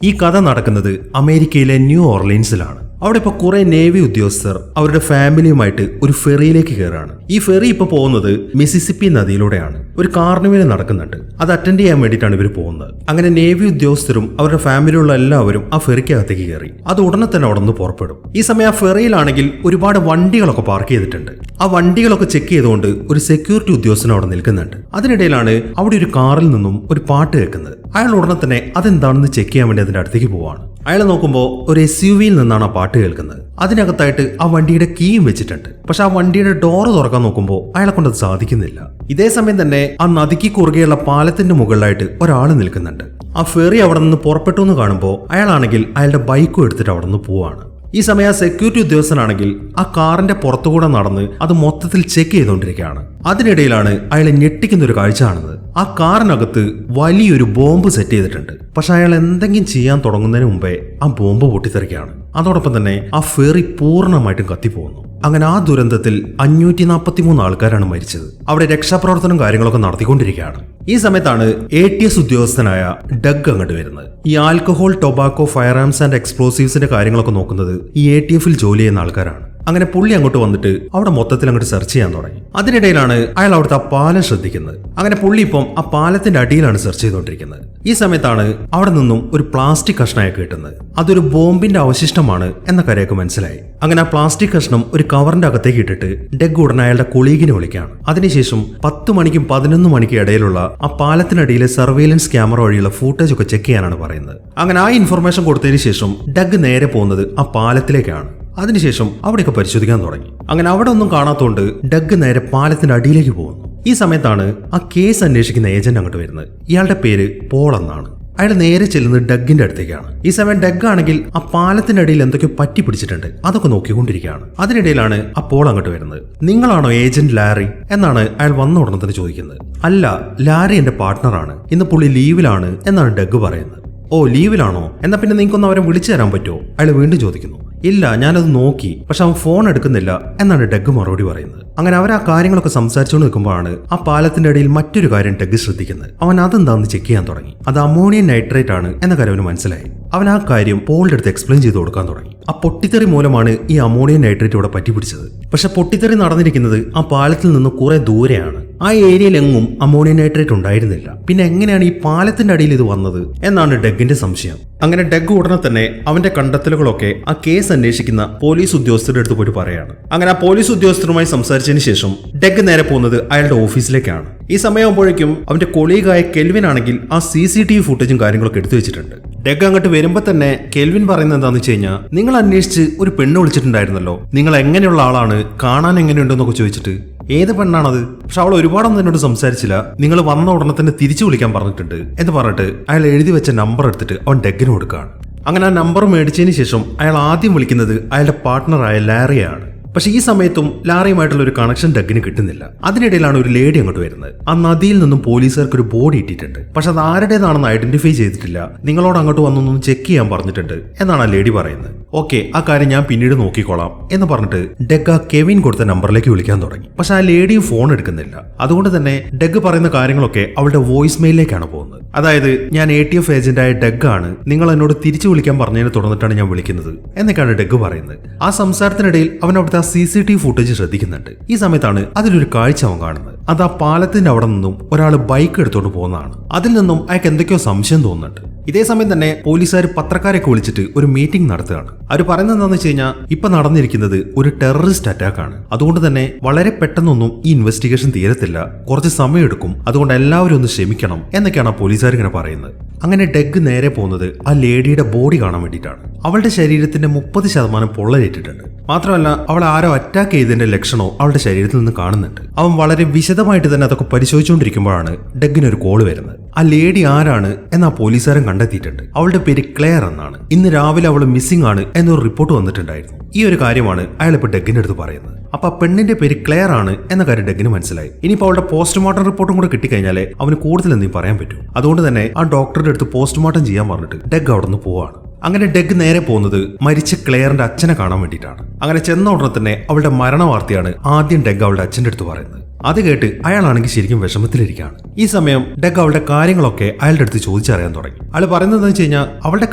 ഈ കഥ നടക്കുന്നത് അമേരിക്കയിലെ ന്യൂ ഓർലീൻസിലാണ്. അവിടെ ഇപ്പോൾ കുറെ നേവി ഉദ്യോഗസ്ഥർ അവരുടെ ഫാമിലിയുമായിട്ട് ഒരു ഫെറിയിലേക്ക് കയറാണ്. ഈ ഫെറി ഇപ്പോൾ പോകുന്നത് മിസിസിപ്പി നദിയിലൂടെയാണ്. ഒരു കാർണിവൽ നടക്കുന്നുണ്ട്. അത് അറ്റൻഡ് ചെയ്യാൻ വേണ്ടിയിട്ടാണ് ഇവർ പോകുന്നത്. അങ്ങനെ നേവി ഉദ്യോഗസ്ഥരും അവരുടെ ഫാമിലിയുള്ള എല്ലാവരും ആ ഫെറിക്കകത്തേക്ക് കയറി. അത് ഉടനെ തന്നെ അവിടെ നിന്ന് പുറപ്പെടും. ഈ സമയം ആ ഫെറിയിലാണെങ്കിൽ ഒരുപാട് വണ്ടികളൊക്കെ പാർക്ക് ചെയ്തിട്ടുണ്ട്. ആ വണ്ടികളൊക്കെ ചെക്ക് ചെയ്തുകൊണ്ട് ഒരു സെക്യൂരിറ്റി ഉദ്യോഗസ്ഥൻ അവിടെ നിൽക്കുന്നുണ്ട്. അതിനിടയിലാണ് അവിടെ ഒരു കാറിൽ നിന്നും ഒരു പാട്ട് കേൾക്കുന്നത്. അയാൾ ഉടനെ തന്നെ അതെന്താണെന്ന് ചെക്ക് ചെയ്യാൻ വേണ്ടി അതിന്റെ അടുത്തേക്ക് പോവാണ്. അയാൾ നോക്കുമ്പോൾ ഒരു SUV നിന്നാണ് ആ പാട്ട് കേൾക്കുന്നത്. അതിനകത്തായിട്ട് ആ വണ്ടിയുടെ കീയും വെച്ചിട്ടുണ്ട്. പക്ഷെ ആ വണ്ടിയുടെ ഡോറ് തുറക്കാൻ നോക്കുമ്പോൾ അയാളെ കൊണ്ട് അത് സാധിക്കുന്നില്ല. ഇതേ സമയം തന്നെ ആ നദിക്ക് കുറുകെയുള്ള പാലത്തിന്റെ മുകളിലായിട്ട് ഒരാൾ നിൽക്കുന്നുണ്ട്. ആ ഫെറി അവിടെ നിന്ന് പുറപ്പെട്ടു എന്ന് കാണുമ്പോൾ അയാളാണെങ്കിൽ അയാളുടെ ബൈക്കും എടുത്തിട്ട് അവിടെ നിന്ന് പോവാണ്. ഈ സമയം ആ സെക്യൂരിറ്റി ഉദ്യോഗസ്ഥനാണെങ്കിൽ ആ കാറിന്റെ പുറത്തുകൂടെ നടന്ന് അത് മൊത്തത്തിൽ ചെക്ക് ചെയ്തുകൊണ്ടിരിക്കുകയാണ്. അതിനിടയിലാണ് അയാൾ ഞെട്ടിക്കുന്ന ഒരു കാഴ്ച കാണുന്നത്. ആ കാറിനകത്ത് വലിയൊരു ബോംബ് സെറ്റ് ചെയ്തിട്ടുണ്ട്. പക്ഷെ അയാൾ എന്തെങ്കിലും ചെയ്യാൻ തുടങ്ങുന്നതിന് മുമ്പേ ആ ബോംബ് പൊട്ടിത്തെറിക്കുകയാണ്. അതോടൊപ്പം തന്നെ ആ ഫെറി പൂർണ്ണമായിട്ടും കത്തിപ്പോകുന്നു. അങ്ങനെ ആ ദുരന്തത്തിൽ 543 ആൾക്കാരാണ് മരിച്ചത്. അവിടെ രക്ഷാപ്രവർത്തനം കാര്യങ്ങളൊക്കെ നടത്തിക്കൊണ്ടിരിക്കുകയാണ്. ഈ സമയത്താണ് ATS ഉദ്യോഗസ്ഥനായ ഡഗ് അങ്ങോട്ട് വരുന്നത്. ഈ alcohol, tobacco, firearms and എക്സ്പ്ലോസീവ്സിന്റെ കാര്യങ്ങളൊക്കെ നോക്കുന്നത് ഈ ATFൽ ജോലി ചെയ്യുന്ന ആൾക്കാരാണ്. അങ്ങനെ പുള്ളി അങ്ങോട്ട് വന്നിട്ട് അവിടെ മൊത്തത്തിൽ അങ്ങോട്ട് സെർച്ച് ചെയ്യാൻ തുടങ്ങി. അതിനിടയിലാണ് അയാൾ അവിടുത്തെ ആ പാലം ശ്രദ്ധിക്കുന്നത്. അങ്ങനെ പുള്ളി ഇപ്പം ആ പാലത്തിന്റെ അടിയിലാണ് സെർച്ച് ചെയ്തുകൊണ്ടിരിക്കുന്നത്. ഈ സമയത്താണ് അവിടെ നിന്നും ഒരു പ്ലാസ്റ്റിക് കഷ്ണമൊക്കെ കിട്ടുന്നത്. അതൊരു ബോംബിന്റെ അവശിഷ്ടമാണ് എന്ന കാര്യമൊക്കെ മനസ്സിലായി. അങ്ങനെ ആ പ്ലാസ്റ്റിക് കഷ്ണം ഒരു കവറിന്റെ അകത്തേക്ക് ഇട്ടിട്ട് ഡഗ് ഉടനെ അയാളുടെ കൊളീഗിനെ വിളിക്കുകയാണ്. അതിനുശേഷം 10 മണിക്കും 11 മണിക്കും ഇടയിലുള്ള ആ പാലത്തിനടിയിലെ സർവൈലൻസ് ക്യാമറ വഴിയുള്ള ഫൂട്ടേജ് ഒക്കെ ചെക്ക് ചെയ്യാനാണ് പറയുന്നത്. അങ്ങനെ ആ ഇൻഫർമേഷൻ കൊടുത്തതിന് ശേഷം ഡഗ് നേരെ പോകുന്നത് ആ പാലത്തിലേക്കാണ്. അതിനുശേഷം അവിടെയൊക്കെ പരിശോധിക്കാൻ തുടങ്ങി. അങ്ങനെ അവിടെ ഒന്നും കാണാത്തോണ്ട് ഡഗ് നേരെ പാലത്തിന്റെ അടിയിലേക്ക് പോകുന്നു. ഈ സമയത്താണ് ആ കേസ് അന്വേഷിക്കുന്ന ഏജന്റ് അങ്ങോട്ട് വരുന്നത്. ഇയാളുടെ പേര് പോൾ എന്നാണ്. അയാൾ നേരെ ചെല്ലുന്നത് ഡഗിന്റെ അടുത്തേക്കാണ്. ഈ സമയം ഡഗ് ആണെങ്കിൽ ആ പാലത്തിന്റെ അടിയിൽ എന്തൊക്കെയോ പറ്റി പിടിച്ചിട്ടുണ്ട്. അതൊക്കെ നോക്കിക്കൊണ്ടിരിക്കുകയാണ്. അതിനിടയിലാണ് ആ പോൾ അങ്ങോട്ട് വരുന്നത്. നിങ്ങളാണോ ഏജന്റ് ലാരി എന്നാണ് അയാൾ വന്ന ഉടനെ തന്നെ ചോദിക്കുന്നത്. അല്ല, ലാരി എന്റെ പാർട്ട്ണറാണ്. ഇന്ന് പുള്ളി ലീവിലാണ് എന്നാണ് ഡഗ് പറയുന്നത്. ഓ, ലീവിലാണോ? എന്നാ പിന്നെ നിങ്ങൾക്കൊന്ന് അവരെ വിളിച്ചു തരാൻ പറ്റുമോ? അയാൾ വീണ്ടും ചോദിക്കുന്നു. ഇല്ല, ഞാനത് നോക്കി, പക്ഷെ അവൻ ഫോൺ എടുക്കുന്നില്ല എന്നാണ് ഡഗ് മറുപടി പറയുന്നത്. അങ്ങനെ അവർ ആ കാര്യങ്ങളൊക്കെ സംസാരിച്ചുകൊണ്ട് നിൽക്കുമ്പോഴാണ് ആ പാലത്തിന്റെ ഇടയിൽ മറ്റൊരു കാര്യം ഡഗ് ശ്രദ്ധിക്കുന്നത്. അവൻ അതെന്താണെന്ന് ചെക്ക് ചെയ്യാൻ തുടങ്ങി. അത് അമോണിയം നൈട്രേറ്റ് ആണ് എന്ന കാര്യം അവന് മനസ്സിലായി. അവൻ ആ കാര്യം പോളിന്റെ അടുത്ത് എക്സ്പ്ലെയിൻ ചെയ്ത് കൊടുക്കാൻ തുടങ്ങി. ആ പൊട്ടിത്തെറി മൂലമാണ് ഈ അമോണിയം നൈട്രേറ്റ് ഇവിടെ പറ്റിപ്പിടിച്ചത്. പക്ഷെ പൊട്ടിത്തെറി നടന്നിരിക്കുന്നത് ആ പാലത്തിൽ നിന്ന് കുറെ ദൂരെയാണ്. ആ ഏരിയയിലെങ്ങും അമോണിയം നൈട്രേറ്റ് ഉണ്ടായിരുന്നില്ല. പിന്നെ എങ്ങനെയാണ് ഈ പാലത്തിന്റെ അടിയിൽ ഇത് വന്നത് എന്നാണ് ഡഗിന്റെ സംശയം. അങ്ങനെ ഡഗ് ഉടനെ തന്നെ അവന്റെ കണ്ടെത്തലുകളൊക്കെ ആ കേസ് അന്വേഷിക്കുന്ന പോലീസ് ഉദ്യോഗസ്ഥരുടെ അടുത്ത് പോയിട്ട് പറയാണ്. അങ്ങനെ ആ പോലീസ് ഉദ്യോഗസ്ഥരുമായി സംസാരിച്ചതിന് ശേഷം ഡഗ് നേരെ പോകുന്നത് അയാളുടെ ഓഫീസിലേക്കാണ്. ഈ സമയമാകുമ്പോഴേക്കും അവന്റെ കൊളീഗായ കെൽവിൻ ആണെങ്കിൽ ആ CCTV ഫുട്ടേജും കാര്യങ്ങളൊക്കെ എടുത്തു വെച്ചിട്ടുണ്ട്. ഡഗ് അങ്ങോട്ട് വരുമ്പോൾ തന്നെ കെൽവിൻ പറയുന്നത് എന്താണെന്ന് വെച്ച് കഴിഞ്ഞാൽ, നിങ്ങൾ അന്വേഷിച്ച് ഒരു പെണ്ണ് വിളിച്ചിട്ടുണ്ടായിരുന്നല്ലോ, നിങ്ങൾ എങ്ങനെയുള്ള ആളാണ്, കാണാൻ എങ്ങനെയുണ്ടെന്നൊക്കെ ചോദിച്ചിട്ട്. ഏത് പെണ്ണാണത്? പക്ഷെ അവൾ ഒരുപാടൊന്നും എന്നോട് സംസാരിച്ചില്ല. നിങ്ങൾ വന്ന ഉടനെ തന്നെ തിരിച്ചു വിളിക്കാൻ പറഞ്ഞിട്ടുണ്ട് എന്ന് പറഞ്ഞിട്ട് അയാൾ എഴുതി വെച്ച നമ്പർ എടുത്തിട്ട് അവൻ ഡഗിന് കൊടുക്കുകയാണ്. അങ്ങനെ ആ നമ്പർ മേടിച്ചതിന് ശേഷം അയാൾ ആദ്യം വിളിക്കുന്നത് അയാളുടെ പാർട്ട്ണറായ ലാറിയാണ്. പക്ഷെ ഈ സമയത്തും ലാറിയുമായിട്ടുള്ള ഒരു കണക്ഷൻ ഡഗിന് കിട്ടുന്നില്ല. അതിനിടയിലാണ് ഒരു ലേഡി അങ്ങോട്ട് വരുന്നത്. ആ നദിയിൽ നിന്നും പോലീസുകാർക്ക് ഒരു ബോഡി ഇട്ടിട്ടുണ്ട്. പക്ഷെ അത് ആരുടേതാണെന്ന് ഐഡന്റിഫൈ ചെയ്തിട്ടില്ല. നിങ്ങളോട് അങ്ങോട്ട് വന്നൊന്നും ചെക്ക് ചെയ്യാൻ പറഞ്ഞിട്ടുണ്ട് എന്നാണ് ആ ലേഡി പറയുന്നത്. ഓക്കെ, ആ കാര്യം ഞാൻ പിന്നീട് നോക്കിക്കോളാം എന്ന് പറഞ്ഞിട്ട് ഡഗ് ആ കെവിൻ കൊടുത്ത നമ്പറിലേക്ക് വിളിക്കാൻ തുടങ്ങി. പക്ഷെ ആ ലേഡിയും ഫോൺ എടുക്കുന്നില്ല. അതുകൊണ്ട് തന്നെ ഡഗ് പറയുന്ന കാര്യങ്ങളൊക്കെ അവളുടെ വോയിസ് മെയിലിലേക്കാണ് പോകുന്നത്. അതായത്, ഞാൻ ATF ഏജന്റായ ഡഗ് ആണ്, നിങ്ങൾ എന്നോട് തിരിച്ചു വിളിക്കാൻ പറഞ്ഞതിനെ തുടർന്നിട്ടാണ് ഞാൻ വിളിക്കുന്നത് എന്നൊക്കെയാണ് ഡഗ് പറയുന്നത്. ആ സംസാരത്തിനിടയിൽ അവൻ അവിടുത്തെ CCTV ഫുട്ടേജ് ശ്രദ്ധിക്കുന്നുണ്ട്. ഈ സമയത്താണ് അതിലൊരു കാഴ്ച അവൻ കാണുന്നത്. അത് ആ പാലത്തിന്റെ അവിടെ നിന്നും ഒരാൾ ബൈക്ക് എടുത്തോണ്ട് പോകുന്നതാണ്. അതിൽ നിന്നും അയാൾക്ക് എന്തൊക്കെയോ സംശയം തോന്നുന്നുണ്ട്. ഇതേ സമയം തന്നെ പോലീസുകാർ പത്രക്കാരെയൊക്കെ വിളിച്ചിട്ട് ഒരു മീറ്റിംഗ് നടത്തുകയാണ്. അവർ പറയുന്നത് എന്താണെന്ന് വെച്ച് കഴിഞ്ഞാൽ, ഇപ്പൊ നടന്നിരിക്കുന്നത് ഒരു ടെററിസ്റ്റ് അറ്റാക്ക് ആണ്. അതുകൊണ്ട് തന്നെ വളരെ പെട്ടെന്നൊന്നും ഈ ഇൻവെസ്റ്റിഗേഷൻ തീരത്തില്ല, കുറച്ച് സമയമെടുക്കും. അതുകൊണ്ട് എല്ലാവരും ഒന്ന് ക്ഷമിക്കണം എന്നൊക്കെയാണ് പോലീസുകാർ ഇങ്ങനെ പറയുന്നത്. അങ്ങനെ ഡഗ് നേരെ പോകുന്നത് ആ ലേഡിയുടെ ബോഡി കാണാൻ വേണ്ടിയിട്ടാണ്. അവളുടെ ശരീരത്തിന്റെ 30% പൊള്ളലേറ്റിട്ടുണ്ട്. മാത്രമല്ല, അവൾ ആരോ അറ്റാക്ക് ചെയ്തതിന്റെ ലക്ഷണോ അവളുടെ ശരീരത്തിൽ നിന്ന് കാണുന്നുണ്ട്. അവൻ വളരെ വിശദമായിട്ട് തന്നെ അതൊക്കെ പരിശോധിച്ചുകൊണ്ടിരിക്കുമ്പോഴാണ് ഡഗിനൊരു കോള് വരുന്നത്. ആ ലേഡി ആരാണ് എന്ന് ആ പോലീസുകാരൻ കണ്ടെത്തിയിട്ടുണ്ട്. അവളുടെ പേര് ക്ലെയർ എന്നാണ്. ഇന്ന് രാവിലെ അവൾ മിസ്സിംഗ് ആണ് എന്നൊരു റിപ്പോർട്ട് വന്നിട്ടുണ്ടായിരുന്നു. ഈ ഒരു കാര്യമാണ് അയാൾ ഇപ്പൊ ഡഗിന്റെ അടുത്ത് പറയുന്നത്. അപ്പൊ ആ പെണ്ണിന്റെ പേര് ക്ലെയർ ആണ് എന്ന കാര്യം ഡഗിന് മനസ്സിലായി. ഇനിയിപ്പോ അവളുടെ പോസ്റ്റ്മോർട്ടം റിപ്പോർട്ടും കൂടെ കിട്ടിക്കഴിഞ്ഞാലേ അവന് കൂടുതൽ എന്തെങ്കിലും പറയാൻ പറ്റൂ. അതുകൊണ്ട് തന്നെ ആ ഡോക്ടറുടെ അടുത്ത് പോസ്റ്റ്മോർട്ടം ചെയ്യാൻ പറഞ്ഞിട്ട് ഡഗ് അവിടെ നിന്ന് പോവാണ്. അങ്ങനെ ഡഗ് നേരെ പോകുന്നത് മരിച്ച ക്ലെയറിന്റെ അച്ഛനെ കാണാൻ വേണ്ടിയിട്ടാണ്. അങ്ങനെ ചെന്ന ഉടനെ തന്നെ അവളുടെ മരണ വാർത്തയാണ് ആദ്യം ഡഗ് അവളുടെ അച്ഛന്റെ അടുത്ത് പറയുന്നത്. അത് കേട്ട് അയാളാണെങ്കിൽ ശരിക്കും വിഷമത്തിലിരിക്കുകയാണ്. ഈ സമയം ഡെഗ് അവളുടെ കാര്യങ്ങളൊക്കെ അയാളുടെ അടുത്ത് ചോദിച്ചറിയാൻ തുടങ്ങി. അയാൾ പറയുന്നത് വെച്ച് കഴിഞ്ഞാൽ അവളുടെ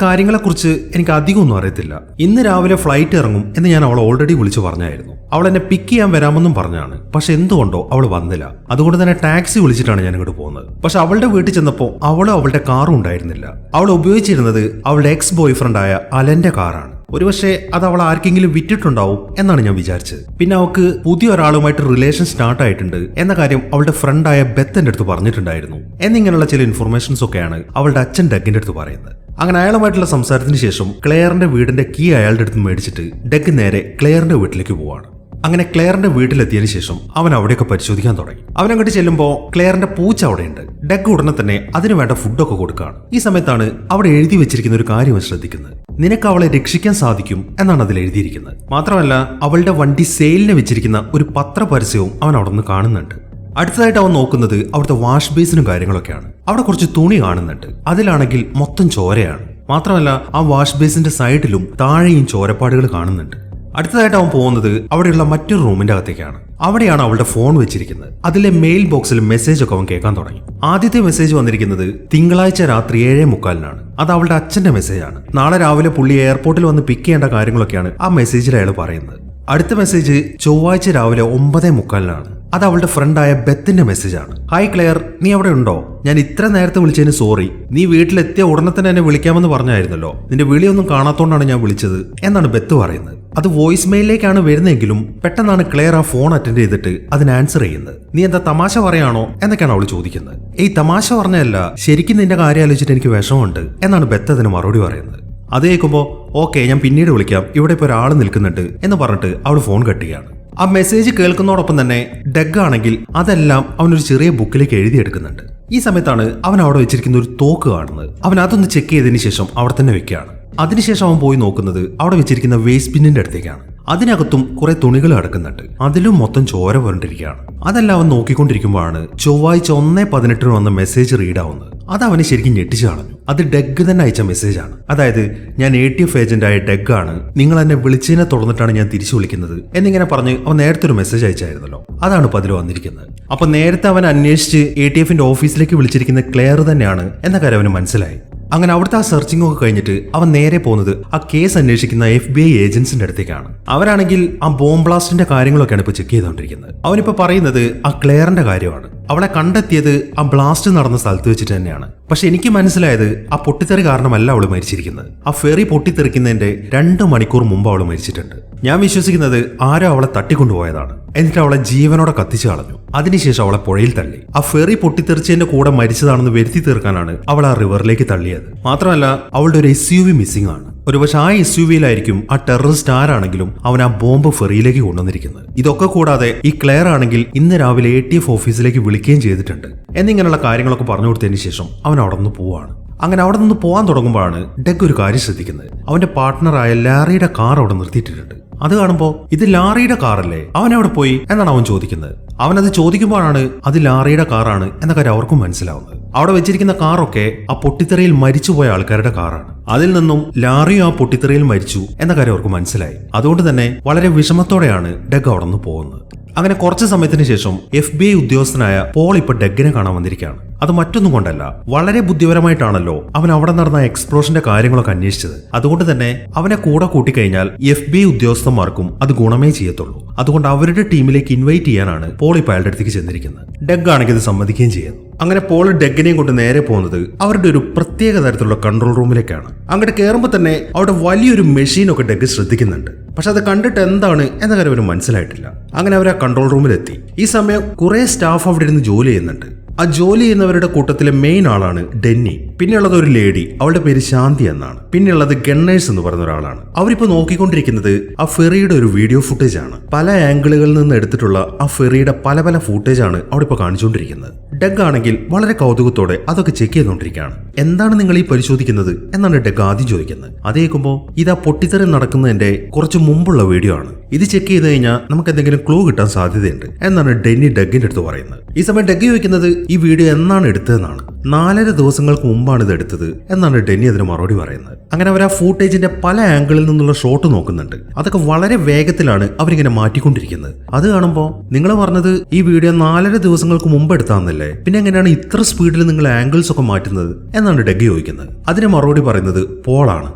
കാര്യങ്ങളെക്കുറിച്ച് എനിക്ക് അധികമൊന്നും അറിയത്തില്ല. ഇന്ന് രാവിലെ ഫ്ലൈറ്റ് ഇറങ്ങും എന്ന് ഞാൻ അവളെ ഓൾറെഡി വിളിച്ചു പറഞ്ഞായിരുന്നു. അവൾ എന്നെ പിക്ക് ചെയ്യാൻ വരാമെന്നും പറഞ്ഞാണ്. പക്ഷെ എന്തുകൊണ്ടോ അവൾ വന്നില്ല. അതുകൊണ്ട് തന്നെ ടാക്സി വിളിച്ചിട്ടാണ് ഞാൻ ഇങ്ങോട്ട് പോകുന്നത്. പക്ഷെ അവളുടെ വീട്ടിൽ ചെന്നപ്പോൾ അവളും അവളുടെ കാറും ഉണ്ടായിരുന്നില്ല. അവൾ ഉപയോഗിച്ചിരുന്നത് അവളുടെ എക്സ് ബോയ് ഫ്രണ്ടായ അലന്റെ കാറാണ്. ഒരുപക്ഷെ അത് അവൾ ആർക്കെങ്കിലും വിറ്റിട്ടുണ്ടാവും എന്നാണ് ഞാൻ വിചാരിച്ചത്. പിന്നെ അവൾക്ക് പുതിയ ഒരാളുമായിട്ട് റിലേഷൻ സ്റ്റാർട്ട് ആയിട്ടുണ്ട് എന്ന കാര്യം അവളുടെ ഫ്രണ്ടായ ബെത്തിന്റെ അടുത്ത് പറഞ്ഞിട്ടുണ്ടായിരുന്നു എന്നിങ്ങനെയുള്ള ചില ഇൻഫർമേഷൻസ് ഒക്കെയാണ് അവളുടെ അച്ഛൻ ഡെഗിന്റെ അടുത്ത് പറയുന്നത്. അങ്ങനെ അയാളുമായിട്ടുള്ള സംസാരത്തിന് ശേഷം ക്ലെയറിന്റെ വീടിന്റെ കീ അയാളുടെ അടുത്ത് മേടിച്ചിട്ട് ഡെഗ് നേരെ ക്ലെയറിന്റെ വീട്ടിലേക്ക് പോവാണ്. അങ്ങനെ ക്ലെയറിന്റെ വീട്ടിലെത്തിയതിനു ശേഷം അവൻ അവിടെയൊക്കെ പരിശോധിക്കാൻ തുടങ്ങി. അവനങ്ങോട്ട് ചെല്ലുമ്പോൾ ക്ലെയറിന്റെ പൂച്ച അവിടെയുണ്ട്. ഡെഗ് ഉടനെ തന്നെ അതിന് വേണ്ട ഫുഡൊക്കെ കൊടുക്കുകയാണ്. ഈ സമയത്താണ് അവിടെ എഴുതി വെച്ചിരിക്കുന്ന ഒരു കാര്യം ശ്രദ്ധിക്കുന്നത്. നിനക്ക് അവളെ രക്ഷിക്കാൻ സാധിക്കും എന്നാണ് അതിൽ എഴുതിയിരിക്കുന്നത്. മാത്രമല്ല അവളുടെ വണ്ടി സെയിലിന് വെച്ചിരിക്കുന്ന ഒരു പത്രപരസ്യവും അവൻ അവിടെ നിന്ന് കാണുന്നുണ്ട്. അടുത്തതായിട്ട് അവൻ നോക്കുന്നത് അവിടുത്തെ വാഷ് ബേസിനും കാര്യങ്ങളൊക്കെയാണ്. അവിടെ കുറച്ച് തുണി കാണുന്നുണ്ട്. അതിലാണെങ്കിൽ മൊത്തം ചോരയാണ്. മാത്രമല്ല ആ വാഷ് ബേസിന്റെ സൈഡിലും താഴെയും ചോരപ്പാടുകൾ കാണുന്നുണ്ട്. അടുത്തതായിട്ട് അവൻ പോകുന്നത് അവിടെയുള്ള മറ്റൊരു റൂമിന്റെ അകത്തേക്കാണ്. അവിടെയാണ് അവളുടെ ഫോൺ വെച്ചിരിക്കുന്നത്. അതിലെ മെയിൽ ബോക്സിൽ മെസ്സേജ് ഒക്കെ അവൻ കേൾക്കാൻ തുടങ്ങി. ആദ്യത്തെ മെസ്സേജ് വന്നിരിക്കുന്നത് തിങ്കളാഴ്ച രാത്രി 7:45 അത് അവളുടെ അച്ഛന്റെ മെസ്സേജാണ്. നാളെ രാവിലെ പുള്ളി എയർപോർട്ടിൽ വന്ന് പിക്ക് ചെയ്യേണ്ട കാര്യങ്ങളൊക്കെയാണ് ആ മെസ്സേജിൽ അയാൾ പറയുന്നത്. അടുത്ത മെസ്സേജ് ചൊവ്വാഴ്ച രാവിലെ 9:45 അത് അവളുടെ ഫ്രണ്ടായ ബെത്തിന്റെ മെസ്സേജാണ്. ഹായ് ക്ലെയർ, നീ അവിടെ ഉണ്ടോ? ഞാൻ ഇത്ര നേരത്തെ വിളിച്ചതിന് സോറി. നീ വീട്ടിലെത്തിയ ഉടനെ തന്നെ എന്നെ വിളിക്കാമെന്ന് പറഞ്ഞായിരുന്നല്ലോ. നിന്റെ വിളിയൊന്നും കാണാത്തോണ്ടാണ് ഞാൻ വിളിച്ചത് എന്നാണ് ബെത്ത് പറയുന്നത്. അത് വോയിസ് മെയിലിലേക്കാണ് വരുന്നതെങ്കിലും പെട്ടെന്നാണ് ക്ലെയർ ആ ഫോൺ അറ്റൻഡ് ചെയ്തിട്ട് അതിന് ആൻസർ ചെയ്യുന്നത്. നീ എന്താ തമാശ പറയാണോ എന്നൊക്കെയാണ് അവൾ ചോദിക്കുന്നത്. ഏയ് തമാശ പറഞ്ഞല്ല, ശരിക്കും നിന്റെ കാര്യം ആലോചിച്ചിട്ട് എനിക്ക് വിഷമമുണ്ട് എന്നാണ് ബെത്ത് അതിന് മറുപടി പറയുന്നത്. അത് കേൾക്കുമ്പോൾ ഓക്കെ ഞാൻ പിന്നീട് വിളിക്കാം, ഇവിടെ ഇപ്പോൾ ഒരാൾ നിൽക്കുന്നുണ്ട് എന്ന് പറഞ്ഞിട്ട് അവൾ ഫോൺ കട്ട് ചെയ്യാണ്. ആ മെസ്സേജ് കേൾക്കുന്നതോടൊപ്പം തന്നെ ഡെഗ് ആണെങ്കിൽ അതെല്ലാം അവനൊരു ചെറിയ ബുക്കിലേക്ക് എഴുതിയെടുക്കുന്നുണ്ട്. ഈ സമയത്താണ് അവൻ അവിടെ വെച്ചിരിക്കുന്ന ഒരു തോക്ക് കാണുന്നത്. അവൻ അതൊന്ന് ചെക്ക് ചെയ്തതിന് ശേഷം അവിടെ തന്നെ വെക്കുകയാണ്. അതിനുശേഷം അവൻ പോയി നോക്കുന്നത് അവിടെ വെച്ചിരിക്കുന്ന വേസ്റ്റ് ബിന്നിന്റെ അടുത്തേക്കാണ്. അതിനകത്തും കുറെ തുണികൾ കിടക്കുന്നുണ്ട്. അതിലും മൊത്തം ചോര പുരണ്ടിരിക്കുകയാണ്. അതെല്ലാം അവൻ നോക്കിക്കൊണ്ടിരിക്കുമ്പോഴാണ് ചൊവ്വാഴ്ച 1:18 വന്ന മെസ്സേജ് റീഡ് ആവുന്നത്. അത് അവനെ ശരിക്കും ഞെട്ടിച്ചു കളഞ്ഞു. അത് ഡെഗ് തന്നെ അയച്ച മെസ്സേജാണ്. അതായത് ഞാൻ ATF ഏജന്റായ ഡെഗ് ആണ്, നിങ്ങൾ എന്നെ വിളിച്ചതിനെ തുടർന്നിട്ടാണ് ഞാൻ തിരിച്ചു വിളിക്കുന്നത് എന്നിങ്ങനെ പറഞ്ഞ് അവൻ നേരത്തെ ഒരു മെസ്സേജ് അയച്ചായിരുന്നല്ലോ. അതാണ് ഇപ്പൊ അതിൽ വന്നിരിക്കുന്നത്. അപ്പൊ നേരത്തെ അവൻ അന്വേഷിച്ച് ATFന്റെ ഓഫീസിലേക്ക് വിളിച്ചിരിക്കുന്ന ക്ലെയർ തന്നെയാണ് എന്ന കാര്യം അവന് മനസ്സിലായി. അങ്ങനെ അവിടുത്തെ ആ സെർച്ചിങ് ഒക്കെ കഴിഞ്ഞിട്ട് അവൻ നേരെ പോകുന്നത് ആ കേസ് അന്വേഷിക്കുന്ന FBI ഏജൻസിന്റെ അടുത്തേക്കാണ്. അവരാണെങ്കിൽ ആ ബോംബ് ബ്ലാസ്റ്റിന്റെ കാര്യങ്ങളൊക്കെയാണ് ഇപ്പൊ ചെക്ക് ചെയ്തുകൊണ്ടിരിക്കുന്നത്. അവനിപ്പോ പറയുന്നത് ആ ക്ലെയറിന്റെ കാര്യമാണ്. അവളെ കണ്ടെത്തിയത് ആ ബ്ലാസ്റ്റ് നടന്ന സ്ഥലത്ത് വെച്ചിട്ട് തന്നെയാണ്. പക്ഷെ എനിക്ക് മനസ്സിലായത് ആ പൊട്ടിത്തെറി കാരണമല്ല അവള് മരിച്ചിരിക്കുന്നത്. ആ ഫെറി പൊട്ടിത്തെറിക്കുന്നതിന്റെ 2 മണിക്കൂർ മുമ്പ് അവള് മരിച്ചിട്ടുണ്ട്. ഞാൻ വിശ്വസിക്കുന്നത് ആരോ അവളെ തട്ടിക്കൊണ്ടുപോയതാണ്. എന്നിട്ട് അവളെ ജീവനോടെ കത്തിച്ചു കളഞ്ഞു. അതിനുശേഷം അവളെ പുഴയിൽ തള്ളി. ആ ഫെറി പൊട്ടിത്തെറിച്ചതിന്റെ കൂടെ മരിച്ചതാണെന്ന് വരുത്തി തീർക്കാനാണ് അവൾ ആ റിവറിലേക്ക് തള്ളിയത്. മാത്രമല്ല അവളുടെ ഒരു SUV മിസ്സിംഗ് ആണ്. ഒരുപക്ഷെ ആ SUVയിലായിരിക്കും ആ ടെററിസ്റ്റ് ആരാണെങ്കിലും അവൻ ആ ബോംബ് ഫെറിയിലേക്ക് കൊണ്ടുവന്നിരിക്കുന്നത്. ഇതൊക്കെ കൂടാതെ ഈ ക്ലെയർ ആണെങ്കിൽ ഇന്ന് രാവിലെ ATF ഓഫീസിലേക്ക് വിളിക്കുകയും ചെയ്തിട്ടുണ്ട് എന്നിങ്ങനെയുള്ള കാര്യങ്ങളൊക്കെ പറഞ്ഞു കൊടുത്തതിന് ശേഷം അവൻ അവിടെ നിന്ന് പോവാണ്. അങ്ങനെ അവിടെ നിന്ന് പോകാൻ തുടങ്ങുമ്പോഴാണ് ഡെഗ് ഒരു കാര്യം ശ്രദ്ധിക്കുന്നത്. അവന്റെ പാർട്ട്ണറായ ലാറിയുടെ കാർ അവിടെ നിർത്തിയിട്ടിട്ടുണ്ട്. അത് കാണുമ്പോൾ ഇത് ലാറിയുടെ കാറല്ലേ, അവൻ അവിടെ പോയി എന്നാണ് അവൻ ചോദിക്കുന്നത്. അവനത് ചോദിക്കുമ്പോഴാണ് അത് ലാറിയുടെ കാറാണ് എന്ന കാര്യം അവർക്കും മനസ്സിലാവുന്നത്. അവിടെ വെച്ചിരിക്കുന്ന കാറൊക്കെ ആ പൊട്ടിത്തെറിയിൽ മരിച്ചുപോയ ആൾക്കാരുടെ കാറാണ്. അതിൽ നിന്നും ലാറിയും ആ പൊട്ടിത്തെറിയിൽ മരിച്ചു എന്ന കാര്യം അവർക്ക് മനസ്സിലായി. അതുകൊണ്ട് തന്നെ വളരെ വിഷമത്തോടെയാണ് ഡെഗ് അവിടെ നിന്ന് പോകുന്നത്. അങ്ങനെ കുറച്ച് സമയത്തിന് ശേഷം FBI ഉദ്യോഗസ്ഥനായ പോൾ ഇപ്പൊ ഡെഗിനെ കാണാൻ വന്നിരിക്കുകയാണ്. അത് മറ്റൊന്നും കൊണ്ടല്ല, വളരെ ബുദ്ധിപരമായിട്ടാണല്ലോ അവൻ അവിടെ നടന്ന എക്സ്പ്ലോഷന്റെ കാര്യങ്ങളൊക്കെ അന്വേഷിച്ചത്. അതുകൊണ്ട് തന്നെ അവനെ കൂടെ കൂട്ടിക്കഴിഞ്ഞാൽ FBI ഉദ്യോഗസ്ഥന്മാർക്കും അത് ഗുണമേ ചെയ്യത്തുള്ളൂ. അതുകൊണ്ട് അവരുടെ ടീമിലേക്ക് ഇൻവൈറ്റ് ചെയ്യാനാണ് പോൾ ഇപ്പൊ അയാളുടെ അടുത്തേക്ക് ചെന്നിരിക്കുന്നത്. ഡെഗ് ആണെങ്കിൽ ഇത് സമ്മതിക്കുകയും ചെയ്യുന്നു. അങ്ങനെ പോൾ ഡെഗിനെയും കൊണ്ട് നേരെ പോകുന്നത് അവരുടെ ഒരു പ്രത്യേക തരത്തിലുള്ള കൺട്രോൾ റൂമിലേക്കാണ്. അങ്ങോട്ട് കയറുമ്പോൾ തന്നെ അവിടെ വലിയൊരു മെഷീനൊക്കെ ഡെഗ് ശ്രദ്ധിക്കുന്നുണ്ട്. പക്ഷെ അത് കണ്ടിട്ട് എന്താണ് എന്ന കാര്യം അവർ മനസ്സിലായിട്ടില്ല. അങ്ങനെ അവർ ആ കൺട്രോൾ റൂമിലെത്തി. ഈ സമയം കുറെ സ്റ്റാഫ് അവിടെ ഇരുന്ന് ജോലി ചെയ്യുന്നുണ്ട്. ആ ജോലി ചെയ്യുന്നവരുടെ കൂട്ടത്തിലെ മെയിൻ ആളാണ് ഡെന്നി. പിന്നെയുള്ളത് ഒരു ലേഡി, അവളുടെ പേര് ശാന്തി എന്നാണ്. പിന്നെയുള്ളത് ഗണ്ണേഴ്സ് എന്ന് പറയുന്ന ഒരാളാണ്. അവരിപ്പോ നോക്കിക്കൊണ്ടിരിക്കുന്നത് ആ ഫെറിയുടെ ഒരു വീഡിയോ ഫുട്ടേജ് ആണ്. പല ആംഗിളുകളിൽ നിന്ന് എടുത്തിട്ടുള്ള ആ ഫെറിയുടെ പല പല ഫുട്ടേജ് ആണ് അവിടെ ഇപ്പൊ കാണിച്ചുകൊണ്ടിരിക്കുന്നത്. ഡെഗ് ആണെങ്കിൽ വളരെ കൗതുകത്തോടെ അതൊക്കെ ചെക്ക് ചെയ്തുകൊണ്ടിരിക്കുകയാണ്. എന്താണ് നിങ്ങൾ ഈ പരിശോധിക്കുന്നത് എന്നാണ് ഡെഗ് ആദ്യം ചോദിക്കുന്നത്. അത് കേൾക്കുമ്പോൾ ഇത് ആ പൊട്ടിത്തെറി നടക്കുന്നതിന്റെ കുറച്ച് മുമ്പുള്ള വീഡിയോ ആണ്. ഇത് ചെക്ക് ചെയ്ത് കഴിഞ്ഞാൽ നമുക്ക് എന്തെങ്കിലും ക്ലൂ കിട്ടാൻ സാധ്യതയുണ്ട് എന്നാണ് ഡെന്നി ഡെഗിന്റെ അടുത്ത് പറയുന്നത്. ഈ സമയം ഡെഗ് ചോദിക്കുന്നത് ഈ വീഡിയോ എന്നാണ് എടുത്തതെന്നാണ്. 4.5 ദിവസങ്ങൾക്ക് മുമ്പാണ് ഇത് എടുത്തത് എന്നാണ് ഡെന്നി അതിന് മറുപടി പറയുന്നത്. അങ്ങനെ അവർ ആ ഫൂട്ടേജിന്റെ പല ആംഗിളിൽ നിന്നുള്ള ഷോട്ട് നോക്കുന്നുണ്ട്. അതൊക്കെ വളരെ വേഗത്തിലാണ് അവരിങ്ങനെ മാറ്റിക്കൊണ്ടിരിക്കുന്നത്. അത് കാണുമ്പോൾ നിങ്ങൾ പറഞ്ഞത് ഈ വീഡിയോ 4.5 ദിവസങ്ങൾക്ക് മുമ്പ് എടുത്താന്നല്ലേ, പിന്നെ എങ്ങനെയാണ് ഇത്ര സ്പീഡിൽ നിങ്ങൾ ആംഗിൾസ് ഒക്കെ മാറ്റുന്നത് എന്നാണ് ഡെഗ് ചോദിക്കുന്നത്. അതിന് മറുപടി പറയുന്നത് പോളാണ്.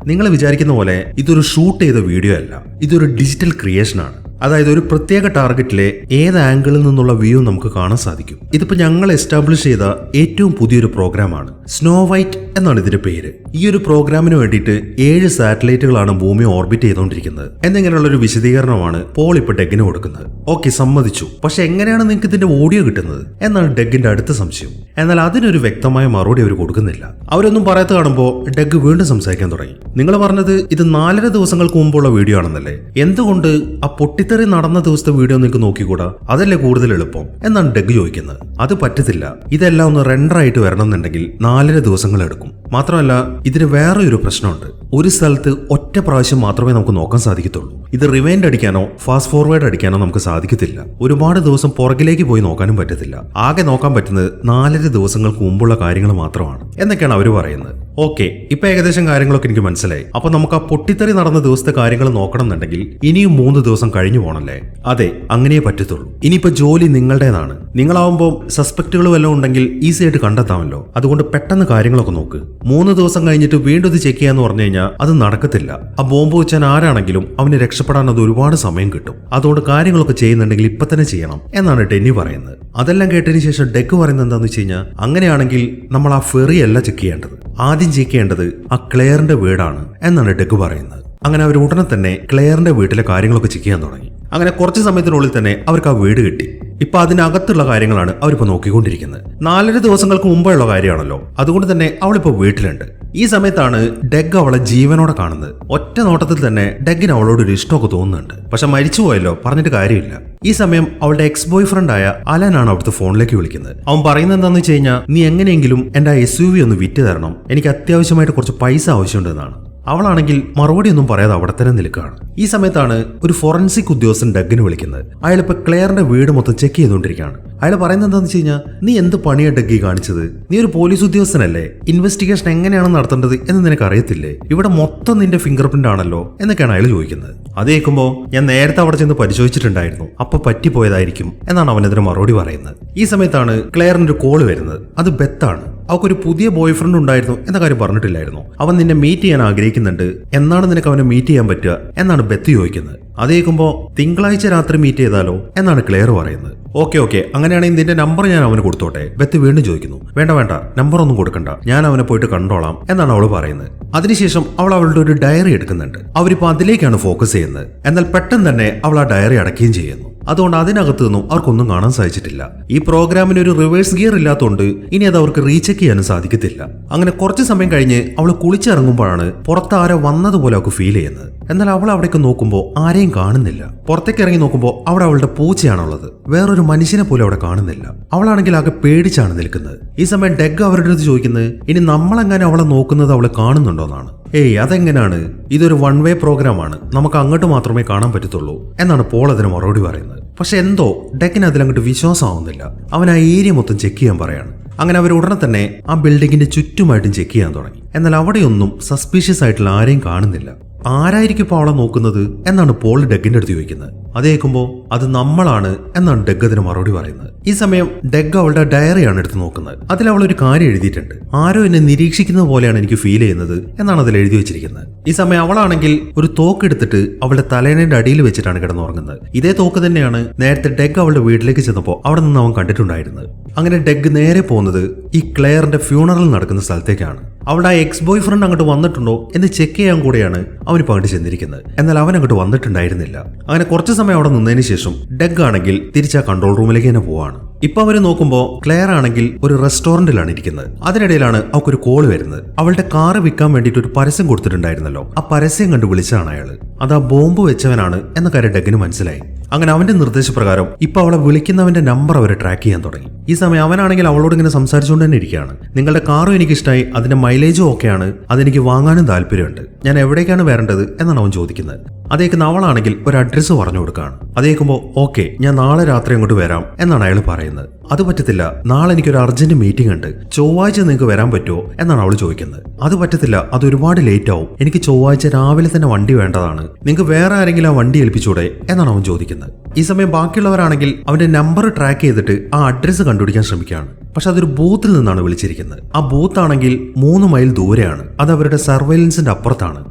നിങ്ങൾ വിചാരിക്കുന്ന പോലെ ഇതൊരു ഷൂട്ട് ചെയ്ത വീഡിയോ അല്ല, ഇതൊരു ഡിജിറ്റൽ ക്രിയേഷനാണ്. അതായത് ഒരു പ്രത്യേക ടാർഗറ്റിലെ ഏത് ആംഗിളിൽ നിന്നുള്ള വ്യൂ നമുക്ക് കാണാൻ സാധിക്കും. ഇതിപ്പോ ഞങ്ങൾ എസ്റ്റാബ്ലിഷ് ചെയ്ത ഏറ്റവും പുതിയൊരു പ്രോഗ്രാമാണ്. സ്നോ വൈറ്റ് എന്നാണ് ഇതിന്റെ പേര്. ഈ ഒരു പ്രോഗ്രാമിന് വേണ്ടിയിട്ട് 7 സാറ്റലൈറ്റുകളാണ് ഭൂമി ഓർബിറ്റ് ചെയ്തുകൊണ്ടിരിക്കുന്നത് എന്നിങ്ങനെയുള്ള ഒരു വിശദീകരണമാണ് പോൾ ഇപ്പൊ ഡെഗിന് കൊടുക്കുന്നത്. ഓക്കെ, സമ്മതിച്ചു. പക്ഷെ എങ്ങനെയാണ് നിങ്ങൾക്ക് ഇതിന്റെ ഓഡിയോ കിട്ടുന്നത് എന്നാണ് ഡെഗിന്റെ അടുത്ത സംശയം. എന്നാൽ അതിനൊരു വ്യക്തമായ മറുപടി അവർ കൊടുക്കുന്നില്ല. അവരൊന്നും പറയാത്ത കാണുമ്പോൾ ഡെഗ് വീണ്ടും സംസാരിക്കാൻ തുടങ്ങി. നിങ്ങൾ പറഞ്ഞത് ഇത് 4.5 ദിവസങ്ങൾക്ക് മുമ്പുള്ള വീഡിയോ ആണെന്നല്ലേ, എന്തുകൊണ്ട് ആ പൊട്ടിത്തെറി നടന്ന ദിവസത്തെ വീഡിയോ നിങ്ങൾക്ക് നോക്കിക്കൂടാ? അതല്ലേ കൂടുതൽ എളുപ്പം എന്നാണ് ഡെഗ് ചോദിക്കുന്നത്. അത് പറ്റത്തില്ല, ഇതെല്ലാം ഒന്ന് റെൻഡർ ആയിട്ട് വരണം എന്നുണ്ടെങ്കിൽ 4.5 ദിവസങ്ങൾ എടുക്കും. മാത്രമല്ല ഇതിന് വേറെ ഒരു പ്രശ്നമുണ്ട്. ഒരു സ്ഥലത്ത് ഒറ്റ പ്രാവശ്യം മാത്രമേ നമുക്ക് നോക്കാൻ സാധിക്കത്തുള്ളൂ. ഇത് റിവൈൻഡ് അടിക്കാനോ ഫാസ്റ്റ് ഫോർവേഡ് അടിക്കാനോ നമുക്ക് സാധിക്കത്തില്ല. ഒരുപാട് ദിവസം പുറകിലേക്ക് പോയി നോക്കാനും പറ്റത്തില്ല. ആകെ നോക്കാൻ പറ്റുന്നത് 4.5 ദിവസങ്ങൾക്ക് മുമ്പുള്ള കാര്യങ്ങൾ മാത്രമാണ് എന്നൊക്കെയാണ് അവർ പറയുന്നത്. ഓക്കെ, ഇപ്പൊ ഏകദേശം കാര്യങ്ങളൊക്കെ എനിക്ക് മനസ്സിലായി. അപ്പൊ നമുക്ക് ആ പൊട്ടിത്തെറി നടന്ന ദിവസത്തെ കാര്യങ്ങൾ നോക്കണം എന്നുണ്ടെങ്കിൽ ഇനിയും 3 ദിവസം കഴിഞ്ഞു പോകണല്ലേ? അതെ, അങ്ങനെയേ പറ്റത്തുള്ളൂ. ഇനിയിപ്പോ ജോലി നിങ്ങളുടേതാണ്. നിങ്ങളാവുമ്പോൾ സസ്പെക്ടുകൾ വല്ലതും ഉണ്ടെങ്കിൽ ഈസി ആയിട്ട് കണ്ടെത്താമല്ലോ. അതുകൊണ്ട് പെട്ടെന്ന് കാര്യങ്ങളൊക്കെ നോക്ക്. 3 ദിവസം കഴിഞ്ഞിട്ട് വീണ്ടും ഇത് ചെക്ക് ചെയ്യാന്ന് പറഞ്ഞു കഴിഞ്ഞാൽ അത് നടക്കത്തില്ല. ആ ബോംബ് വെച്ചാൽ ആരാണെങ്കിലും അവന് രക്ഷപ്പെടാൻ അത് ഒരുപാട് സമയം കിട്ടും. അതുകൊണ്ട് കാര്യങ്ങളൊക്കെ ചെയ്യുന്നുണ്ടെങ്കിൽ ഇപ്പൊ തന്നെ ചെയ്യണം എന്നാണ് ഡെന്നി പറയുന്നത്. അതെല്ലാം കേട്ടതിന് ശേഷം ഡെഗ് പറയുന്നത് എന്താണെന്ന് വെച്ച് കഴിഞ്ഞാൽ, അങ്ങനെയാണെങ്കിൽ നമ്മൾ ആ ഫെറി അല്ല ചെക്ക് ചെയ്യേണ്ടത്, ആദ്യം ചെക്ക് ചെയ്യേണ്ടത് ആ ക്ലെയറിന്റെ വീടാണ് എന്നാണ് ഡെഗ് പറയുന്നത്. അങ്ങനെ അവർ ഉടനെ തന്നെ ക്ലെയറിന്റെ വീട്ടിലെ കാര്യങ്ങളൊക്കെ ചെക്ക് ചെയ്യാൻ തുടങ്ങി. അങ്ങനെ കുറച്ച് സമയത്തിനുള്ളിൽ തന്നെ അവർക്ക് ആ വീട് കിട്ടി. ഇപ്പൊ അതിനകത്തുള്ള കാര്യങ്ങളാണ് അവരിപ്പോ നോക്കിക്കൊണ്ടിരിക്കുന്നത്. 4.5 ദിവസങ്ങൾക്ക് മുമ്പുള്ള കാര്യമാണല്ലോ, അതുകൊണ്ട് തന്നെ അവളിപ്പോ വീട്ടിലുണ്ട്. ഈ സമയത്താണ് ഡെഗ് അവളെ ജീവനോടെ കാണുന്നത്. ഒറ്റ നോട്ടത്തിൽ തന്നെ ഡെഗിന് അവളോട് ഒരു ഇഷ്ടമൊക്കെ തോന്നുന്നുണ്ട്. പക്ഷെ മരിച്ചുപോയല്ലോ, പറഞ്ഞിട്ട് കാര്യമില്ല. ഈ സമയം അവളുടെ എക്സ് ബോയ് ഫ്രണ്ട് ആയ അലനാണ് അവിടുത്തെ ഫോണിലേക്ക് വിളിക്കുന്നത്. അവൻ പറയുന്നത് എന്താണെന്ന് വെച്ച് കഴിഞ്ഞാൽ, നീ എങ്ങനെയെങ്കിലും എന്റെ SUV ഒന്ന് വിറ്റ് തരണം, എനിക്ക് അത്യാവശ്യമായിട്ട് കുറച്ച് പൈസ ആവശ്യമുണ്ടെന്നാണ്. അവളാണെങ്കിൽ മറുപടി ഒന്നും പറയാതെ അവിടെ തന്നെ നിൽക്കുകയാണ്. ഈ സമയത്താണ് ഒരു ഫോറൻസിക് ഉദ്യോഗസ്ഥൻ ഡെഗിന് വിളിക്കുന്നത്. അയാളിപ്പോ ക്ലെയറിന്റെ വീട് മൊത്തം ചെക്ക് ചെയ്തുകൊണ്ടിരിക്കുകയാണ്. അയാൾ പറയുന്നത് എന്താണെന്ന് വെച്ച് കഴിഞ്ഞാൽ, നീ എന്ത് പണിയാ ഡെഗ്ഗി കാണിച്ചത്? നീ ഒരു പോലീസ് ഉദ്യോഗസ്ഥനല്ലേ, ഇൻവെസ്റ്റിഗേഷൻ എങ്ങനെയാണ് നടത്തേണ്ടത് എന്ന് നിനക്ക് അറിയത്തില്ലേ? ഇവിടെ മൊത്തം നിന്റെ ഫിംഗർ പ്രിന്റ് ആണല്ലോ എന്നൊക്കെയാണ് അയാൾ ചോദിക്കുന്നത്. അത് കേൾക്കുമ്പോൾ, ഞാൻ നേരത്തെ അവിടെ ചെന്ന് പരിശോധിച്ചിട്ടുണ്ടായിരുന്നു, അപ്പൊ പറ്റിപ്പോയതായിരിക്കും എന്നാണ് അവനതിന് മറുപടി പറയുന്നത്. ഈ സമയത്താണ് ക്ലെയറിന്റെ ഒരു കോള് വരുന്നത്. അത് ബെത്താണ്. അവൾക്കൊരു പുതിയ ബോയ് ഫ്രണ്ട് ഉണ്ടായിരുന്നു എന്ന കാര്യം പറഞ്ഞിട്ടില്ലായിരുന്നു. അവൻ നിന്നെ മീറ്റ് ചെയ്യാൻ ആഗ്രഹിക്കുന്നുണ്ട്, എന്നാണ് നിനക്ക് അവനെ മീറ്റ് ചെയ്യാൻ പറ്റുക എന്നാണ് ബെത്ത് ചോദിക്കുന്നത്. അത് കേൾക്കുമ്പോൾ, തിങ്കളാഴ്ച രാത്രി മീറ്റ് ചെയ്താലോ എന്നാണ് ക്ലെയർ പറയുന്നത്. ഓക്കെ, അങ്ങനെയാണെങ്കിൽ നിന്റെ നമ്പർ ഞാൻ അവന് കൊടുത്തോട്ടെ? ബെത്ത് വീണ്ടും ചോദിക്കുന്നു. വേണ്ട, നമ്പർ ഒന്നും കൊടുക്കണ്ട, ഞാൻ അവനെ പോയിട്ട് കണ്ടോളാം എന്നാണ് അവൾ പറയുന്നത്. അതിനുശേഷം അവൾ അവളുടെ ഒരു ഡയറി എടുക്കുന്നുണ്ട്. അവരിപ്പോ അതിലേക്കാണ് ഫോക്കസ് ചെയ്യുന്നത്. എന്നാൽ പെട്ടെന്ന് തന്നെ അവൾ ആ ഡയറി അടയ്ക്കുകയും ചെയ്യുന്നു. അതുകൊണ്ട് അതിനകത്തു നിന്നും അവർക്കൊന്നും കാണാൻ സാധിച്ചിട്ടില്ല. ഈ പ്രോഗ്രാമിന് ഒരു റിവേഴ്സ് ഗിയർ ഇല്ലാത്തതുകൊണ്ട് ഇനി അത് അവർക്ക് റീചെക്ക് ചെയ്യാനും സാധിക്കത്തില്ല. അങ്ങനെ കുറച്ച് സമയം കഴിഞ്ഞ് അവൾ കുളിച്ചിറങ്ങുമ്പോഴാണ് പുറത്ത് ആരോ വന്നതുപോലെ അവൾക്ക് ഫീൽ ചെയ്യുന്നത്. എന്നാൽ അവൾ അവിടേക്ക് നോക്കുമ്പോൾ ആരെയും കാണുന്നില്ല. പുറത്തേക്ക് ഇറങ്ങി നോക്കുമ്പോൾ അവിടെ അവളുടെ പൂച്ചയാണുള്ളത്, വേറൊരു മനുഷ്യനെ പോലും അവിടെ കാണുന്നില്ല. അവളാണെങ്കിൽ ആകെ പേടിച്ചാണ് നിൽക്കുന്നത്. ഈ സമയം ഡെഗ് അവരുടെ അടുത്ത് ചോദിക്കുന്നത്, ഇനി നമ്മളെങ്ങനെ അവളെ നോക്കുന്നത് അവളെ കാണുന്നുണ്ടോന്നാണ്. ഏയ്, അതെങ്ങനെയാണ്? ഇതൊരു 1 വേ പ്രോഗ്രാമാണ്, നമുക്ക് അങ്ങോട്ട് മാത്രമേ കാണാൻ പറ്റത്തുള്ളൂ എന്നാണ് പോൾ അതിന് മറുപടി പറയുന്നത്. പക്ഷെ എന്തോ ഡെക്കിന് അതിലങ്ങോട്ട് വിശ്വാസമാവുന്നില്ല. അവൻ ആ ഏരിയ മൊത്തം ചെക്ക് ചെയ്യാൻ പറയാണ്. അങ്ങനെ അവർ ഉടനെ തന്നെ ആ ബിൽഡിങ്ങിന്റെ ചുറ്റുമായിട്ടും ചെക്ക് ചെയ്യാൻ തുടങ്ങി. എന്നാൽ അവിടെയൊന്നും സസ്പീഷ്യസ് ആയിട്ടുള്ള ആരെയും കാണുന്നില്ല. ആരായിരിക്കും ഇപ്പോൾ അവളെ നോക്കുന്നത് എന്നാണ് പോൾ ഡെഗിന്റെ അടുത്ത് ചോദിക്കുന്നത്. അത് കേൾക്കുമ്പോൾ, അത് നമ്മളാണ് എന്നാണ് ഡെഗ് അതിന് മറുപടി പറയുന്നത്. ഈ സമയം ഡെഗ് അവളുടെ ഡയറിയാണ് എടുത്ത് നോക്കുന്നത്. അതിൽ അവൾ ഒരു കാര്യം എഴുതിയിട്ടുണ്ട്. ആരോ എന്നെ നിരീക്ഷിക്കുന്നത് പോലെയാണ് എനിക്ക് ഫീൽ ചെയ്യുന്നത് എന്നാണ് അതിൽ എഴുതി വെച്ചിരിക്കുന്നത്. ഈ സമയം അവളാണെങ്കിൽ ഒരു തോക്ക് എടുത്തിട്ട് അവളുടെ തലേണയുടെ അടിയിൽ വെച്ചിട്ടാണ് കിടന്നുറങ്ങുന്നത്. ഇതേ തോക്ക് തന്നെയാണ് നേരത്തെ ഡെഗ് അവളുടെ വീട്ടിലേക്ക് ചെന്നപ്പോൾ അവിടെ നിന്ന് അവൻ കണ്ടിട്ടുണ്ടായിരുന്നത്. അങ്ങനെ ഡെഗ് നേരെ പോകുന്നത് ഈ ക്ലെയറിന്റെ ഫ്യൂണറൽ നടക്കുന്ന സ്ഥലത്തേക്കാണ്. അവളുടെ ആ എക്സ് ബോയ് ഫ്രണ്ട് അങ്ങോട്ട് വന്നിട്ടുണ്ടോ എന്ന് ചെക്ക് ചെയ്യാൻ കൂടെയാണ് അവനിപ്പോ അങ്ങോട്ട് ചെന്നിരിക്കുന്നത്. എന്നാൽ അവൻ അങ്ങോട്ട് വന്നിട്ടുണ്ടായിരുന്നില്ല. അങ്ങനെ കുറച്ച് സമയം അവിടെ നിന്നതിന് ശേഷം ഡെഗ് ആണെങ്കിൽ തിരിച്ച് ആ കൺട്രോൾ റൂമിലേക്ക് തന്നെ പോവാണ്. ഇപ്പൊ അവര് നോക്കുമ്പോൾ ക്ലെയർ ആണെങ്കിൽ ഒരു റെസ്റ്റോറന്റിലാണ് ഇരിക്കുന്നത്. അതിനിടയിലാണ് അവൾക്കൊരു കോൾ വരുന്നത്. അവളുടെ കാറ് വിൽക്കാൻ വേണ്ടിയിട്ട് ഒരു പരസ്യം കൊടുത്തിട്ടുണ്ടായിരുന്നല്ലോ, ആ പരസ്യം കണ്ട് വിളിച്ചതാണ് അയാള്. അത് ആ ബോംബ് വെച്ചവനാണ് എന്ന കാര്യം ഡെഗിന് മനസ്സിലായി. അങ്ങനെ അവന്റെ നിർദ്ദേശപ്രകാരം ഇപ്പൊ അവളെ വിളിക്കുന്നവന്റെ നമ്പർ അവർ ട്രാക്ക് ചെയ്യാൻ തുടങ്ങി. ഈ സമയം അവനാണെങ്കിൽ അവളോട് ഇങ്ങനെ സംസാരിച്ചുകൊണ്ട് തന്നെ ഇരിക്കുകയാണ്. നിങ്ങളുടെ കാറും എനിക്ക് ഇഷ്ടമായി, അതിന്റെ മൈലേജും ഒക്കെയാണ്, അതെനിക്ക് വാങ്ങാനും താല്പര്യമുണ്ട്, ഞാൻ എവിടേക്കാണ് വരേണ്ടത് എന്നാണ് അവൻ ചോദിക്കുന്നത്. അതേക്കുന്ന അവളാണെങ്കിൽ ഒരു അഡ്രസ്സ് പറഞ്ഞു കൊടുക്കുകയാണ്. അതേക്കുമ്പോൾ ഓക്കെ ഞാൻ നാളെ രാത്രി അങ്ങോട്ട് വരാം എന്നാണ് അയാൾ പറയുന്നത്. അത് പറ്റത്തില്ല, നാളെ എനിക്കൊരു അർജന്റ് മീറ്റിംഗ് ഉണ്ട്, ചൊവ്വാഴ്ച നിങ്ങൾക്ക് വരാൻ പറ്റുമോ എന്നാണ് അവൾ ചോദിക്കുന്നത്. അത് പറ്റത്തില്ല, അത് ഒരുപാട് ലേറ്റ് ആവും, എനിക്ക് ചൊവ്വാഴ്ച രാവിലെ തന്നെ വണ്ടി വേണ്ടതാണ്, നിങ്ങൾക്ക് വേറെ ആരെങ്കിലും ആ വണ്ടി ഏൽപ്പിച്ചൂടെ എന്നാണ് അവൻ ചോദിക്കുന്നത്. ഈ സമയം ബാക്കിയുള്ളവരാണെങ്കിൽ അവന്റെ നമ്പർ ട്രാക്ക് ചെയ്തിട്ട് ആ അഡ്രസ്സ് കണ്ടുപിടിക്കാൻ ശ്രമിക്കുകയാണ്. പക്ഷെ അതൊരു ബൂത്തിൽ നിന്നാണ് വിളിച്ചിരിക്കുന്നത്. ആ ബൂത്ത് ആണെങ്കിൽ 3 മൈൽ ദൂരെയാണ്, അത് അവരുടെ സർവൈലൻസിന്റെ അപ്പുറത്താണ്.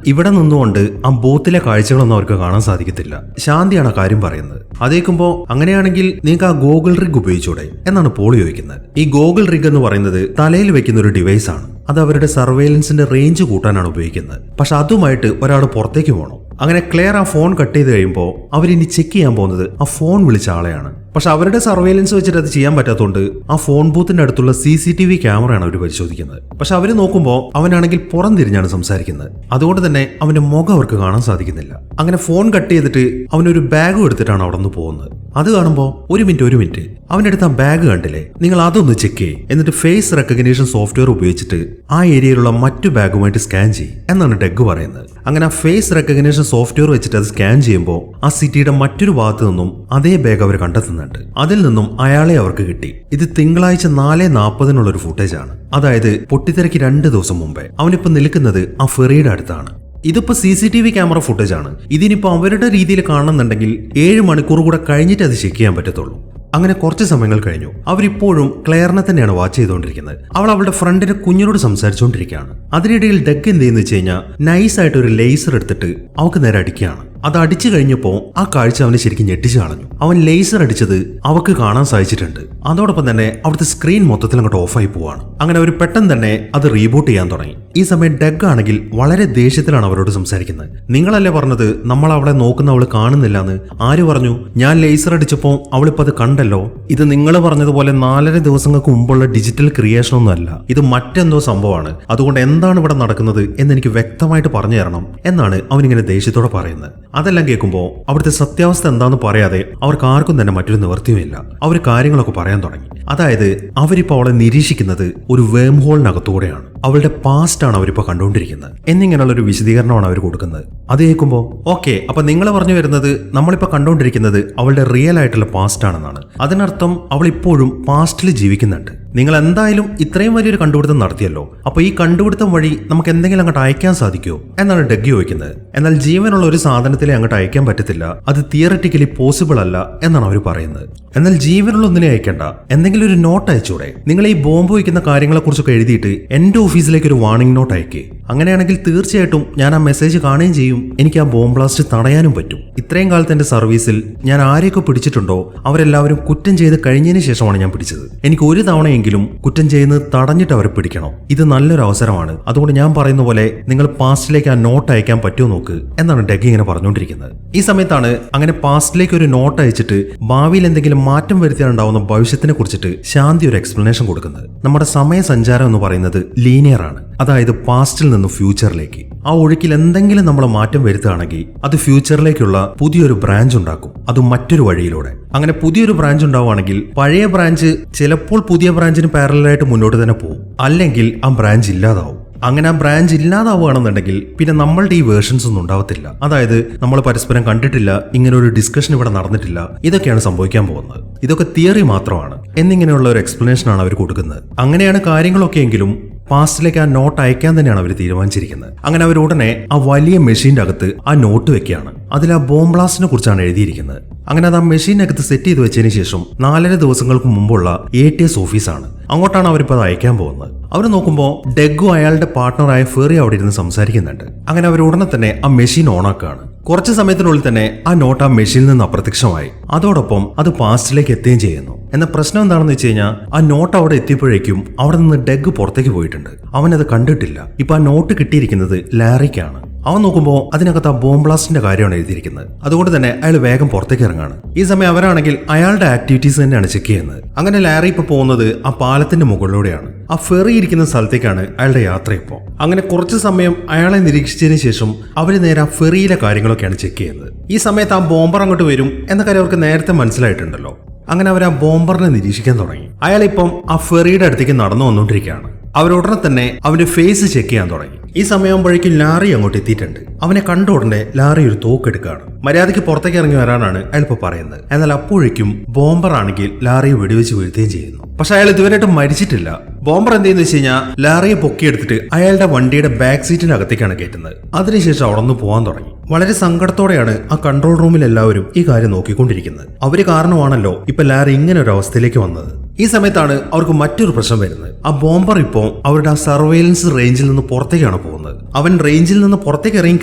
ഇവിടെ നിന്നുകൊണ്ട് ആ ബൂത്തിലെ കാഴ്ചകളൊന്നും അവർക്ക് കാണാൻ സാധിക്കത്തില്ല. ശാന്തിയാണ് ആ കാര്യം പറയുന്നത്. അതേക്കുമ്പോ അങ്ങനെയാണെങ്കിൽ നിങ്ങൾക്ക് ആ ഗോഗിൾ റിഗ് ഉപയോഗിച്ചൂടെ എന്നാണ് പോൾ ചോദിക്കുന്നത്. ഈ ഗോഗിൾ റിഗ് എന്ന് പറയുന്നത് തലയിൽ വെക്കുന്ന ഒരു ഡിവൈസ് ആണ്. അത് അവരുടെ സർവൈലൻസിന്റെ റേഞ്ച് കൂട്ടാനാണ് ഉപയോഗിക്കുന്നത്. പക്ഷെ അതുമായിട്ട് ഒരാൾ പുറത്തേക്ക് പോകണം. അങ്ങനെ ക്ലെയർ ആ ഫോൺ കട്ട് ചെയ്ത് കഴിയുമ്പോൾ അവരിനി ചെക്ക് ചെയ്യാൻ പോകുന്നത് ആ ഫോൺ വിളിച്ച ആളെയാണ്. പക്ഷെ അവരുടെ സർവൈലൻസ് വെച്ചിട്ട് അത് ചെയ്യാൻ പറ്റാത്തതുകൊണ്ട് ആ ഫോൺ ബൂത്തിന്റെ അടുത്തുള്ള CCTV ക്യാമറയാണ് അവർ പരിശോധിക്കുന്നത്. പക്ഷെ അവർ നോക്കുമ്പോൾ അവനാണെങ്കിൽ പുറം തിരിഞ്ഞാണ് സംസാരിക്കുന്നത്. അതുകൊണ്ട് തന്നെ അവന്റെ മുഖം അവർക്ക് കാണാൻ സാധിക്കുന്നില്ല. അങ്ങനെ ഫോൺ കട്ട് ചെയ്തിട്ട് അവനൊരു ബാഗും എടുത്തിട്ടാണ് അവിടെ നിന്ന് പോകുന്നത്. അത് കാണുമ്പോൾ ഒരു മിനിറ്റ് അവന്റെ അടുത്ത് ആ ബാഗ് കണ്ടില്ലേ, നിങ്ങൾ അതൊന്ന് ചെക്ക് ചെയ്യ്, എന്നിട്ട് ഫേസ് റെക്കഗ്നീഷൻ സോഫ്റ്റ്വെയർ ഉപയോഗിച്ചിട്ട് ആ ഏരിയയിലുള്ള മറ്റു ബാഗുമായിട്ട് സ്കാൻ ചെയ്യും എന്നാണ് ഡെഗ് പറയുന്നത്. അങ്ങനെ ആ ഫേസ് റെക്കഗ്നീഷൻ സോഫ്റ്റ്വെയർ വെച്ചിട്ട് അത് സ്കാൻ ചെയ്യുമ്പോൾ ആ സിറ്റിയുടെ മറ്റൊരു ഭാഗത്ത് നിന്നും അതേ ബാഗ് അവർ കണ്ടെത്തുന്നുണ്ട്. അതിൽ നിന്നും അയാളെ അവർക്ക് കിട്ടി. ഇത് തിങ്കളാഴ്ച 4:40 ഫുട്ടേജ് ആണ്. അതായത് പൊട്ടിത്തെറിക്ക് 2 ദിവസം മുമ്പേ. അവനിപ്പോ നിൽക്കുന്നത് ആ ഫെറിയുടെ അടുത്താണ്. ഇതിപ്പോ CCTV ക്യാമറ ഫുട്ടേജ് ആണ്. ഇതിനിപ്പോ അവരുടെ രീതിയിൽ കാണുന്നുണ്ടെങ്കിൽ 7 മണിക്കൂർ കൂടെ കഴിഞ്ഞിട്ട് അത് ചെക്ക് ചെയ്യാൻ പറ്റത്തുള്ളൂ. അങ്ങനെ കുറച്ച് സമയങ്ങൾ കഴിഞ്ഞു. അവരിപ്പോഴും ക്ലെയറിനെ തന്നെയാണ് വാച്ച് ചെയ്തുകൊണ്ടിരിക്കുന്നത്. അവൾ അവളുടെ ഫ്രണ്ടിന്റെ കുഞ്ഞിനോട് സംസാരിച്ചുകൊണ്ടിരിക്കുകയാണ്. അതിനിടയിൽ ഡെഗ് എന്ത് ചെയ്യുന്ന വെച്ച് കഴിഞ്ഞാൽ നൈസായിട്ട് ഒരു ലേസർ എടുത്തിട്ട് അവൾക്ക് നേരെ അടിക്കുകയാണ്. അത് അടിച്ചു കഴിഞ്ഞപ്പോൾ ആ കാഴ്ച അവനെ ശരിക്കും ഞെട്ടിച്ചു കളഞ്ഞു. അവൻ ലേസർ അടിച്ചത് അവൾക്ക് കാണാൻ സാധിച്ചിട്ടുണ്ട്. അതോടൊപ്പം തന്നെ അവിടുത്തെ സ്ക്രീൻ മൊത്തത്തിൽ അങ്ങോട്ട് ഓഫായി പോവാണ്. അങ്ങനെ അവർ പെട്ടെന്ന് തന്നെ അത് റീബൂട്ട് ചെയ്യാൻ തുടങ്ങി. ഈ സമയം ഡെഗ് ആണെങ്കിൽ വളരെ ദേഷ്യത്തിലാണ് അവരോട് സംസാരിക്കുന്നത്. നിങ്ങളല്ലേ പറഞ്ഞത് നമ്മൾ അവളെ നോക്കുന്ന അവള് കാണുന്നില്ല എന്ന്? ആര് പറഞ്ഞു? ഞാൻ ലേസർ അടിച്ചപ്പോൾ അവളിപ്പോ അത് കണ്ടല്ലോ. ഇത് നിങ്ങൾ പറഞ്ഞതുപോലെ 4.5 ദിവസങ്ങൾക്ക് മുമ്പുള്ള ഡിജിറ്റൽ ക്രിയേഷൻ ഒന്നും അല്ല, ഇത് മറ്റെന്തോ സംഭവമാണ്. അതുകൊണ്ട് എന്താണ് ഇവിടെ നടക്കുന്നത് എന്ന് എനിക്ക് വ്യക്തമായിട്ട് പറഞ്ഞു തരണം എന്നാണ് അവനിങ്ങനെ ദേഷ്യത്തോടെ പറയുന്നത്. അതെല്ലാം കേൾക്കുമ്പോൾ അവിടുത്തെ സത്യാവസ്ഥ എന്താണെന്ന് പറയാതെ അവർക്ക് ആർക്കും തന്നെ മറ്റൊരു നിവൃത്തിയുമില്ല. അവർ കാര്യങ്ങളൊക്കെ പറയാൻ തുടങ്ങി. അതായത് അവരിപ്പോ അവളെ നിരീക്ഷിക്കുന്നത് ഒരു വേം ഹോളിനകത്തൂടെയാണ്. അവളുടെ പാസ്റ്റ് ആണ് അവരിപ്പോ കണ്ടുകൊണ്ടിരിക്കുന്നത് എന്നിങ്ങനെയുള്ള ഒരു വിശദീകരണമാണ് അവർ കൊടുക്കുന്നത്. അത് കേൾക്കുമ്പോൾ ഓക്കെ, അപ്പൊ നിങ്ങൾ പറഞ്ഞു വരുന്നത് നമ്മളിപ്പോ കണ്ടുകൊണ്ടിരിക്കുന്നത് അവളുടെ റിയൽ ആയിട്ടുള്ള പാസ്റ്റ് ആണെന്നാണ്. അതിനർത്ഥം അവൾ ഇപ്പോഴും പാസ്റ്റിൽ ജീവിക്കുന്നുണ്ട്. നിങ്ങൾ എന്തായാലും ഇത്രയും വലിയൊരു കണ്ടുപിടുത്തം നടത്തിയല്ലോ, അപ്പൊ ഈ കണ്ടുപിടുത്തം വഴി നമുക്ക് എന്തെങ്കിലും അങ്ങോട്ട് അയക്കാൻ സാധിക്കുമോ എന്നാണ് ഡെഗ് ചോദിക്കുന്നത്. എന്നാൽ ജീവനുള്ള ഒരു സാധനത്തിലെ അങ്ങോട്ട് അയക്കാൻ പറ്റത്തില്ല, അത് തിയററ്റിക്കലി പോസിബിൾ അല്ല എന്നാണ് അവർ പറയുന്നത്. എന്നാൽ ജീവനുള്ള ഒന്നിനെ അയക്കേണ്ട, എന്തെങ്കിലും ഒരു നോട്ട് അയച്ചൂടെ? നിങ്ങൾ ഈ ബോംബ് വയ്ക്കുന്ന കാര്യങ്ങളെ കുറിച്ചൊക്കെ എഴുതിയിട്ട് എന്റെ ഓഫീസിലേക്ക് ഒരു വാർണിംഗ് നോട്ട് അയക്കേ. അങ്ങനെയാണെങ്കിൽ തീർച്ചയായിട്ടും ഞാൻ ആ മെസ്സേജ് കാണുകയും ചെയ്യും, എനിക്ക് ആ ബോംബ് ബ്ലാസ്റ്റ് തടയാനും പറ്റും. ഇത്രയും കാലത്തെ എന്റെ സർവീസിൽ ഞാൻ ആരെയൊക്കെ പിടിച്ചിട്ടുണ്ടോ അവരെല്ലാവരും കുറ്റം ചെയ്ത് കഴിഞ്ഞതിന് ശേഷമാണ് ഞാൻ പിടിച്ചത്. എനിക്ക് ഒരു തവണയെങ്കിലും കുറ്റം ചെയ്യുന്നത് തടഞ്ഞിട്ട് അവരെ പിടിക്കണം. ഇത് നല്ലൊരു അവസരമാണ്. അതുകൊണ്ട് ഞാൻ പറയുന്ന പോലെ നിങ്ങൾ പാസ്റ്റിലേക്ക് ആ നോട്ട് അയക്കാൻ പറ്റുമോ നോക്ക് എന്നാണ് ഡെഗ് ഇങ്ങനെ പറഞ്ഞുകൊണ്ടിരിക്കുന്നത്. ഈ സമയത്താണ് അങ്ങനെ പാസ്റ്റിലേക്ക് ഒരു നോട്ട് അയച്ചിട്ട് ഭാവിയിൽ എന്തെങ്കിലും മാറ്റം വരുത്തിയാലുണ്ടാവുന്ന ഭവിഷ്യത്തിനെ കുറിച്ചിട്ട് ശാന്തി ഒരു എക്സ്പ്ലനേഷൻ കൊടുക്കുന്നത്. നമ്മുടെ സമയസഞ്ചാരം എന്ന് പറയുന്നത് ലീനിയർ ആണ്. അതായത് പാസ്റ്റിൽ നിന്ന് ഫ്യൂച്ചറിലേക്ക്. ആ ഒഴുക്കിൽ എന്തെങ്കിലും നമ്മൾ മാറ്റം വരുത്തുകയാണെങ്കിൽ അത് ഫ്യൂച്ചറിലേക്കുള്ള പുതിയൊരു ബ്രാഞ്ച് ഉണ്ടാക്കും, അത് മറ്റൊരു വഴിയിലൂടെ. അങ്ങനെ പുതിയൊരു ബ്രാഞ്ച് ഉണ്ടാവുകയാണെങ്കിൽ പഴയ ബ്രാഞ്ച് ചിലപ്പോൾ പുതിയ ബ്രാഞ്ചിന് പാരലലായിട്ട് മുന്നോട്ട് തന്നെ പോകും, അല്ലെങ്കിൽ ആ ബ്രാഞ്ച് ഇല്ലാതാവും. അങ്ങനെ ആ ബ്രാഞ്ച് ഇല്ലാതാവുകയാണെന്നുണ്ടെങ്കിൽ പിന്നെ നമ്മളുടെ ഈ വേർഷൻസ് ഒന്നും ഉണ്ടാവത്തില്ല. അതായത് നമ്മൾ പരസ്പരം കണ്ടിട്ടില്ല, ഇങ്ങനെ ഒരു ഡിസ്കഷൻ ഇവിടെ നടന്നിട്ടില്ല, ഇതൊക്കെയാണ് സംഭവിക്കാൻ പോകുന്നത്. ഇതൊക്കെ തിയറി മാത്രമാണ് എന്നിങ്ങനെയുള്ള ഒരു എക്സ്പ്ലനേഷൻ ആണ് അവർ കൊടുക്കുന്നത്. അങ്ങനെയാണ് കാര്യങ്ങളൊക്കെ എങ്കിലും പാസ്റ്റിലേക്ക് ആ നോട്ട് അയക്കാൻ തന്നെയാണ് അവർ തീരുമാനിച്ചിരിക്കുന്നത്. അങ്ങനെ അവർ ഉടനെ ആ വലിയ മെഷീന്റെ അകത്ത് ആ നോട്ട് വെക്കുകയാണ്. അതിൽ ആ ബോംബ് ബ്ലാസ്റ്റിനെ കുറിച്ചാണ് എഴുതിയിരിക്കുന്നത്. അങ്ങനെ അത് ആ മെഷീനകത്ത് സെറ്റ് ചെയ്ത് വെച്ചതിന് ശേഷം 4.5 ദിവസങ്ങൾക്ക് മുമ്പുള്ള ATS ഓഫീസാണ്, അങ്ങോട്ടാണ് അവരിപ്പോൾ അത് അയക്കാൻ പോകുന്നത്. അവർ നോക്കുമ്പോൾ ഡെഗും അയാളുടെ പാർട്ട്ണറായ ഫെറി അവിടെ ഇരുന്ന് സംസാരിക്കുന്നുണ്ട്. അങ്ങനെ അവർ ഉടനെ തന്നെ ആ മെഷീൻ ഓണാക്കുകയാണ്. കുറച്ച് സമയത്തിനുള്ളിൽ തന്നെ ആ നോട്ട് ആ മെഷീനിൽ നിന്ന് അപ്രത്യക്ഷമായി. അതോടൊപ്പം അത് പാസ്റ്റിലേക്ക് എത്തുകയും ചെയ്യുന്നു. എന്നാൽ പ്രശ്നം എന്താണെന്ന് വെച്ച് കഴിഞ്ഞാൽ ആ നോട്ട് അവിടെ എത്തിയപ്പോഴേക്കും അവിടെ നിന്ന് ഡെഗ് പുറത്തേക്ക് പോയിട്ടുണ്ട്. അവനത് കണ്ടിട്ടില്ല. ഇപ്പൊ ആ നോട്ട് കിട്ടിയിരിക്കുന്നത് ലാറിക്കാണ്. അവൻ നോക്കുമ്പോൾ അതിനകത്ത് ആ ബോംബ് ബ്ലാസ്റ്റിന്റെ കാര്യമാണ് എഴുതിയിരിക്കുന്നത്. അതുകൊണ്ട് തന്നെ അയാൾ വേഗം പുറത്തേക്ക് ഇറങ്ങാണ്. ഈ സമയം അവരാണെങ്കിൽ അയാളുടെ ആക്ടിവിറ്റീസ് തന്നെയാണ് ചെക്ക് ചെയ്യുന്നത്. അങ്ങനെ ലാറി ഇപ്പൊ പോകുന്നത് ആ പാലത്തിന്റെ മുകളിലൂടെയാണ്. ആ ഫെറി ഇരിക്കുന്ന സ്ഥലത്തേക്കാണ് അയാളുടെ യാത്ര ഇപ്പോൾ. അങ്ങനെ കുറച്ച് സമയം അയാളെ നിരീക്ഷിച്ചതിന് ശേഷം അവര് നേരെ ആ ഫെറിയിലെ കാര്യങ്ങളൊക്കെയാണ് ചെക്ക് ചെയ്യുന്നത്. ഈ സമയത്ത് ആ ബോംബർ അങ്ങോട്ട് വരും എന്ന കാര്യം അവർക്ക് നേരത്തെ മനസ്സിലായിട്ടുണ്ടല്ലോ. അങ്ങനെ അവർ ആ ബോംബറിനെ നിരീക്ഷിക്കാൻ തുടങ്ങി. അയാളിപ്പം ആ ഫെറിയുടെ അടുത്തേക്ക് നടന്നു വന്നുകൊണ്ടിരിക്കുകയാണ്. അവരുടനെ തന്നെ അവന്റെ ഫേസ് ചെക്ക് ചെയ്യാൻ തുടങ്ങി. ഈ സമയമാകുമ്പോഴേക്കും ലാറി അങ്ങോട്ട് എത്തിയിട്ടുണ്ട്. അവനെ കണ്ട ഉടനെ ലാറി ഒരു തോക്കെടുക്കുകയാണ്. മര്യാദയ്ക്ക് പുറത്തേക്ക് ഇറങ്ങി വരാനാണ് അയാൾ ഇപ്പോൾ പറയുന്നത്. എന്നാൽ അപ്പോഴേക്കും ബോംബർ ആണെങ്കിൽ ലാറിയെ വെടിവെച്ച് വീഴ്ത്തുകയും ചെയ്യുന്നു. പക്ഷെ അയാൾ ഇതുവരെയായിട്ടും മരിച്ചിട്ടില്ല. ബോംബർ എന്ത് ചെയ്യുന്ന വെച്ച് കഴിഞ്ഞാൽ ലാറിയെ പൊക്കിയെടുത്തിട്ട് അയാളുടെ വണ്ടിയുടെ ബാക്ക് സീറ്റിനകത്തേക്കാണ് കയറ്റുന്നത്. അതിനുശേഷം അവിടെ നിന്ന് പോകാൻ തുടങ്ങി. വളരെ സങ്കടത്തോടെയാണ് ആ കൺട്രോൾ റൂമിൽ എല്ലാവരും ഈ കാര്യം നോക്കിക്കൊണ്ടിരിക്കുന്നത്. അവര് കാരണമാണല്ലോ ഇപ്പൊ ലാറി ഇങ്ങനെ ഒരു അവസ്ഥയിലേക്ക് വന്നത്. ഈ സമയത്താണ് അവർക്ക് മറ്റൊരു പ്രശ്നം വരുന്നത്. ആ ബോംബർ ഇപ്പോൾ അവരുടെ ആ സർവൈലൻസ് റേഞ്ചിൽ നിന്ന് പുറത്തേക്കാണ് പോകുന്നത്. അവൻ റേഞ്ചിൽ നിന്ന് പുറത്തേക്ക് ഇറങ്ങി